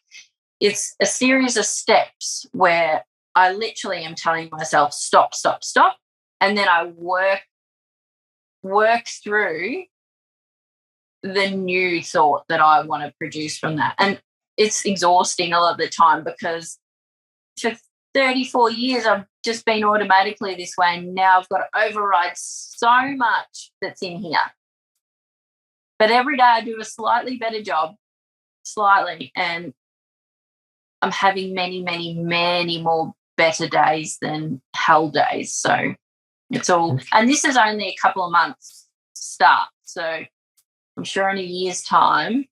it's a series of steps where I literally am telling myself, stop, stop, stop. And then I work through the new thought that I want to produce from that. And it's exhausting a lot of the time because for 34 years I've just been automatically this way, and now I've got to override so much that's in here. But every day I do a slightly better job, and I'm having many, many, many more better days than hell days. So it's all, and this is only a couple of months start. So I'm sure in a year's time,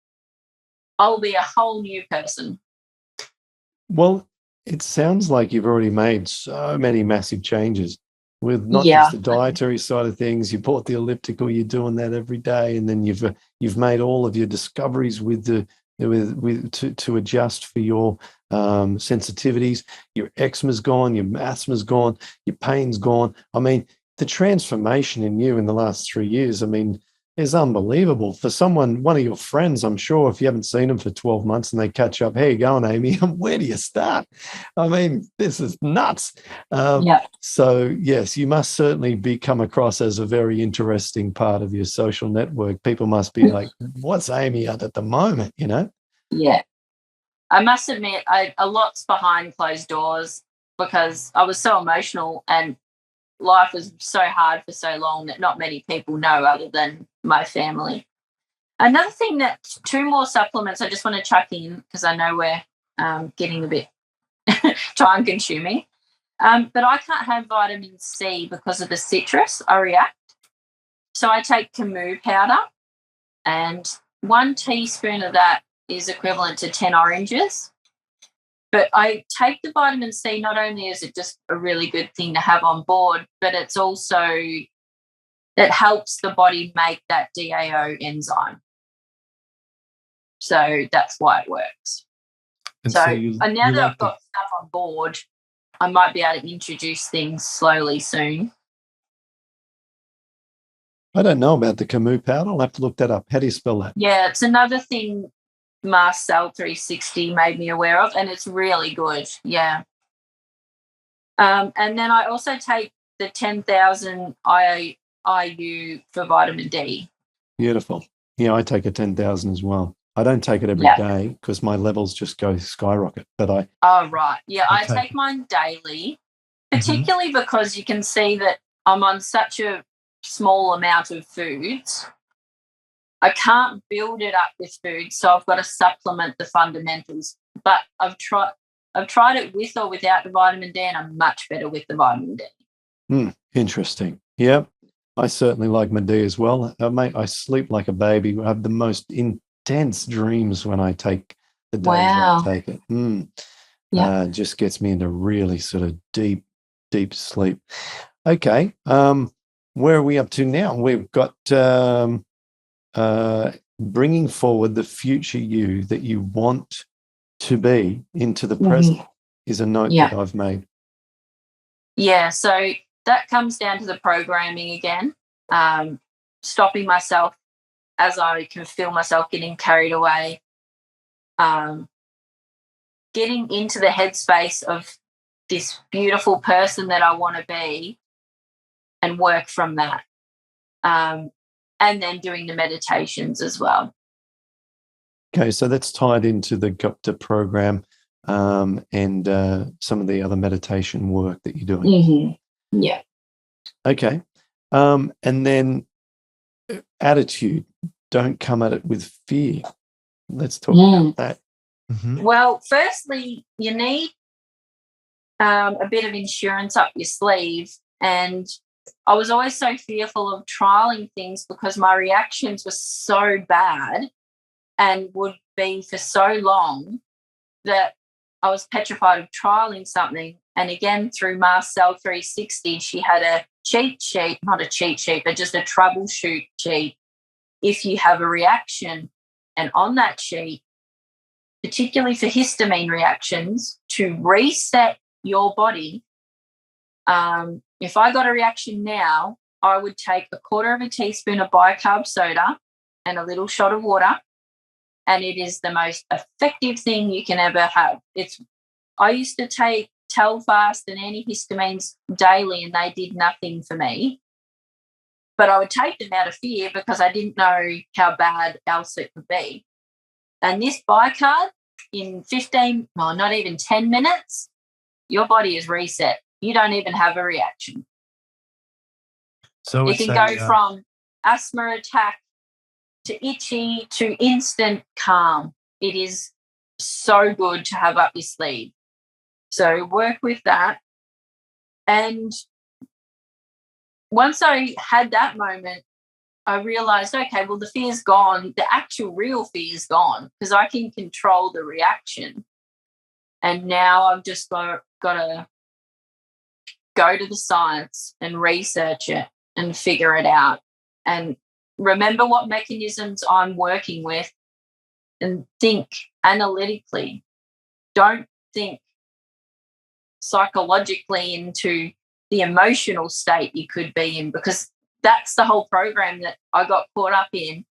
I'll be a whole new person. Well, it sounds like you've already made so many massive changes with not just the dietary side of things. You bought the elliptical, you're doing that every day, and then you've made all of your discoveries to adjust for your sensitivities. Your eczema's gone, your asthma's gone, your pain's gone. I mean, the transformation in you in the last 3 years, I mean, is unbelievable. For someone, one of your friends, I'm sure, if you haven't seen them for 12 months and they catch up, how you going, Amy? Where do you start? I mean, this is nuts. So, yes, you must certainly be come across as a very interesting part of your social network. People must be like, what's Amy at the moment, you know? Yeah. I must admit, a lot's behind closed doors because I was so emotional and life was so hard for so long that not many people know other than my family. Another thing that 2 more supplements I just want to chuck in because I know we're getting a bit time consuming. But I can't have vitamin C because of the citrus. I react. So I take Camus powder, and 1 teaspoon of that is equivalent to 10 oranges. But I take the vitamin C, not only is it just a really good thing to have on board, but it's also, it helps the body make that DAO enzyme. So that's why it works. And now that I've got stuff on board, I might be able to introduce things slowly soon. I don't know about the Camus powder. I'll have to look that up. How do you spell that? Yeah, it's another thing Marcel 360 made me aware of, and it's really good. Yeah. And then I also take the 10,000 IU for vitamin D. Beautiful. Yeah, I take a 10,000 as well. I don't take it every day because my levels just go skyrocket. But I. Oh, right. Yeah, I take mine daily, particularly because you can see that I'm on such a small amount of foods. I can't build it up with food, so I've got to supplement the fundamentals. But I've tried it with or without the vitamin D, and I'm much better with the vitamin D. Interesting. Yep. I certainly like my D as well. Mate, I sleep like a baby. I have the most intense dreams when I take the days I take it. Just gets me into really sort of deep sleep. Okay. Where are we up to now? We've got bringing forward the future you that you want to be into the present is a note that I've made. Yeah, so that comes down to the programming again, stopping myself as I can feel myself getting carried away, getting into the headspace of this beautiful person that I want to be and work from that. And then doing the meditations as well. Okay, so that's tied into the Gupta program and some of the other meditation work that you're doing. Yeah. Okay. And then attitude. Don't come at it with fear. Let's talk about that. Well, firstly, you need a bit of insurance up your sleeve. And I was always so fearful of trialing things because my reactions were so bad and would be for so long that I was petrified of trialing something. And again, through Marcel 360, she had a cheat sheet, not a cheat sheet, but just a troubleshoot sheet if you have a reaction. And on that sheet, particularly for histamine reactions, to reset your body, if I got a reaction now, I would take 1/4 teaspoon of bicarb soda and a little shot of water, and it is the most effective thing you can ever have. I used to take Telfast and antihistamines daily, and they did nothing for me. But I would take them out of fear because I didn't know how bad else it could be. And this bicarb, in 15, well, not even 10 minutes, your body is reset. You don't even have a reaction. So it can go from asthma attack to itchy to instant calm. It is so good to have up your sleeve. So work with that. And once I had that moment, I realized, okay, well, the fear's gone. The actual real fear's gone because I can control the reaction. And now I've just got to go to the science and research it and figure it out and remember what mechanisms I'm working with and think analytically. Don't think psychologically into the emotional state you could be in because that's the whole program that I got caught up in.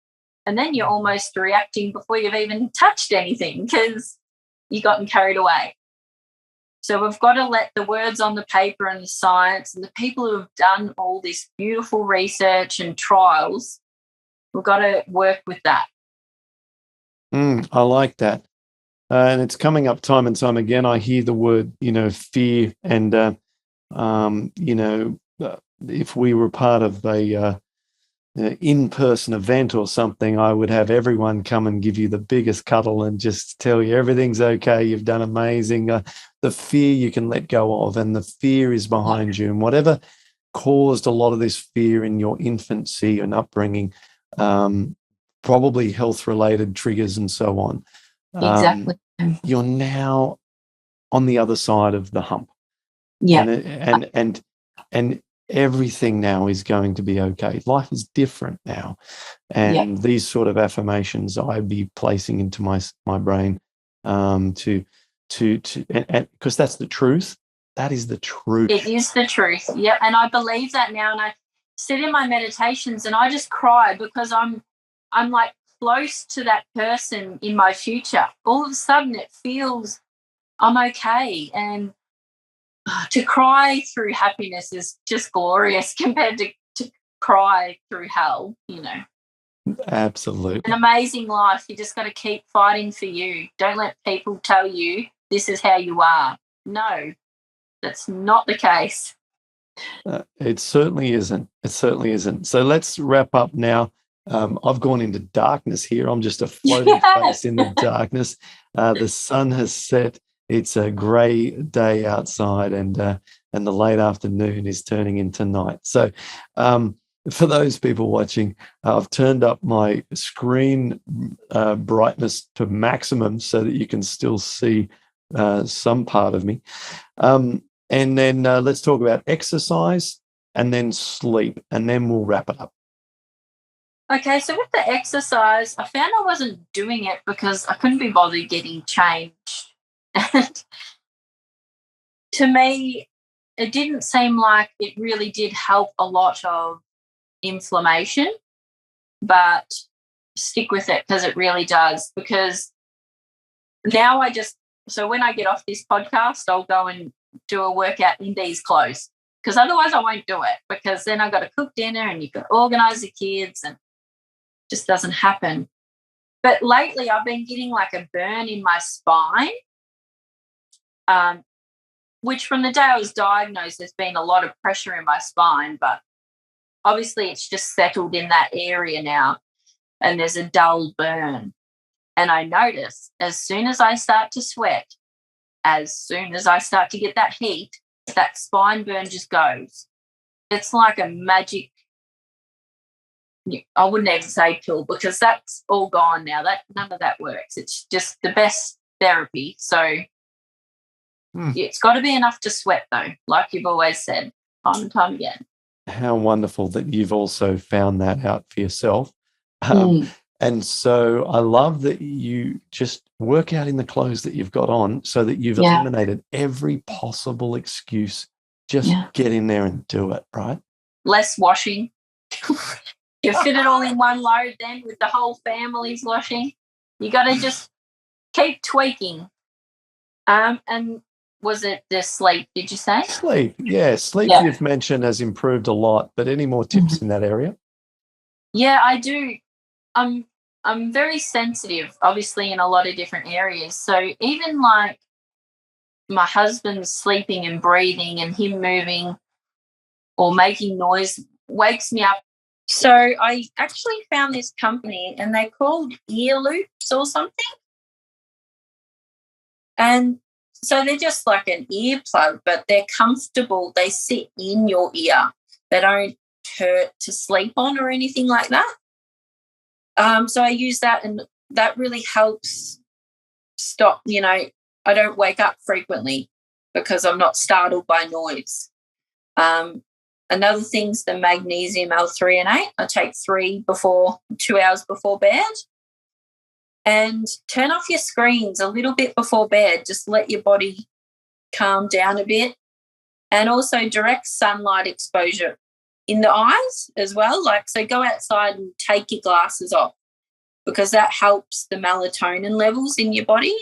And then you're almost reacting before you've even touched anything because you've gotten carried away. So we've got to let the words on the paper and the science and the people who have done all this beautiful research and trials, we've got to work with that. I like that. And it's coming up time and time again. I hear the word, fear. And, if we were part of a in-person event or something, I would have everyone come and give you the biggest cuddle and just tell you everything's okay, you've done amazing. The fear you can let go of, and the fear is behind you. And whatever caused a lot of this fear in your infancy and upbringing, probably health-related triggers and so on. Exactly. You're now on the other side of the hump. Yeah. And everything now is going to be okay. Life is different now. And these sort of affirmations I'd be placing into my brain to because that's the truth. That is the truth. It is the truth. Yeah. And I believe that now. And I sit in my meditations and I just cry because I'm like close to that person in my future. All of a sudden it feels I'm okay. And to cry through happiness is just glorious compared to cry through hell, Absolutely. An amazing life. You just got to keep fighting for you. Don't let people tell you this is how you are. No, that's not the case. It certainly isn't. It certainly isn't. So let's wrap up now. I've gone into darkness here. I'm just a floating face in the darkness. The sun has set. It's a grey day outside, and the late afternoon is turning into night. So for those people watching, I've turned up my screen brightness to maximum so that you can still see some part of me. And then let's talk about exercise and then sleep, and then we'll wrap it up. Okay, so with the exercise, I found I wasn't doing it because I couldn't be bothered getting changed. And to me, it didn't seem like it really did help a lot of inflammation, but stick with it because it really does. Because now so when I get off this podcast, I'll go and do a workout in these clothes because otherwise I won't do it, because then I've got to cook dinner and you've got to organise the kids and it just doesn't happen. But lately I've been getting like a burn in my spine. Which from the day I was diagnosed, there's been a lot of pressure in my spine, but obviously it's just settled in that area now and there's a dull burn. And I notice as soon as I start to sweat, as soon as I start to get that heat, that spine burn just goes. It's like a magic, I wouldn't even say pill, because that's all gone now. None of that works. It's just the best therapy. So it's got to be enough to sweat, though, like you've always said, time and time again. How wonderful that you've also found that out for yourself. And so I love that you just work out in the clothes that you've got on so that you've eliminated every possible excuse. Just get in there and do it, right? Less washing. You fit it all in one load then with the whole family's washing. You got to just keep tweaking. And was it the sleep, did you say? Sleep, yeah. Sleep you've mentioned has improved a lot, but any more tips in that area? Yeah, I do. I'm very sensitive, obviously, in a lot of different areas. So even like my husband's sleeping and breathing and him moving or making noise wakes me up. So I actually found this company and they're called ear loops or something. And so they're just like an earplug, but they're comfortable. They sit in your ear. They don't hurt to sleep on or anything like that. So I use that, and that really helps stop, I don't wake up frequently because I'm not startled by noise. Another thing's the magnesium L-threonate. I take 2 hours before bed. And turn off your screens a little bit before bed. Just let your body calm down a bit. And also direct sunlight exposure in the eyes as well. Like, so go outside and take your glasses off, because that helps the melatonin levels in your body.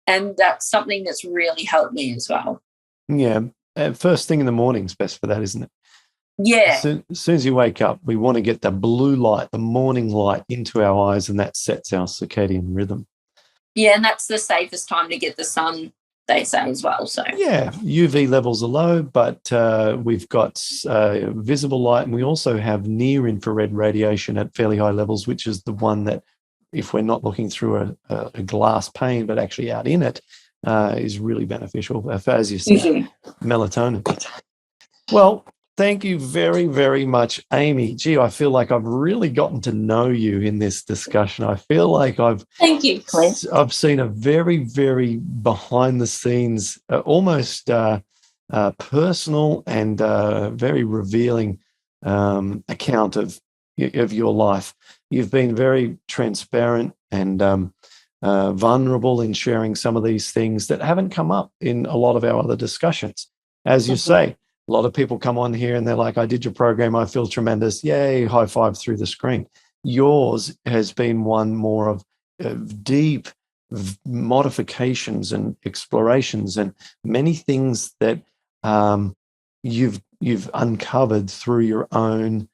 And that's something that's really helped me as well. Yeah. First thing in the morning is best for that, isn't it? Yeah. As soon as you wake up, we want to get the blue light, the morning light into our eyes, and that sets our circadian rhythm. Yeah, and that's the safest time to get the sun, they say as well. So yeah, UV levels are low, but we've got visible light, and we also have near infrared radiation at fairly high levels, which is the one that, if we're not looking through a glass pane but actually out in it, is really beneficial, as you said, melatonin. Well, thank you very, very much, Amy. Gee, I feel like I've really gotten to know you in this discussion. I feel like Thank you, Clint. I've seen a very, very behind the scenes, almost personal and very revealing account of your life. You've been very transparent and vulnerable in sharing some of these things that haven't come up in a lot of our other discussions. As you say, a lot of people come on here and they're like, I did your program, I feel tremendous. Yay, high five through the screen. Yours has been one more of deep modifications and explorations and many things that you've uncovered through your own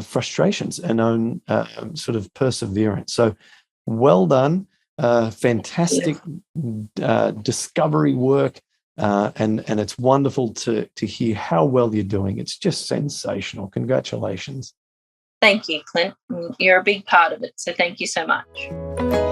frustrations and own sort of perseverance. So well done. Fantastic discovery work. And it's wonderful to hear how well you're doing. It's just sensational. Congratulations. Thank you, Clint. You're a big part of it. So thank you so much.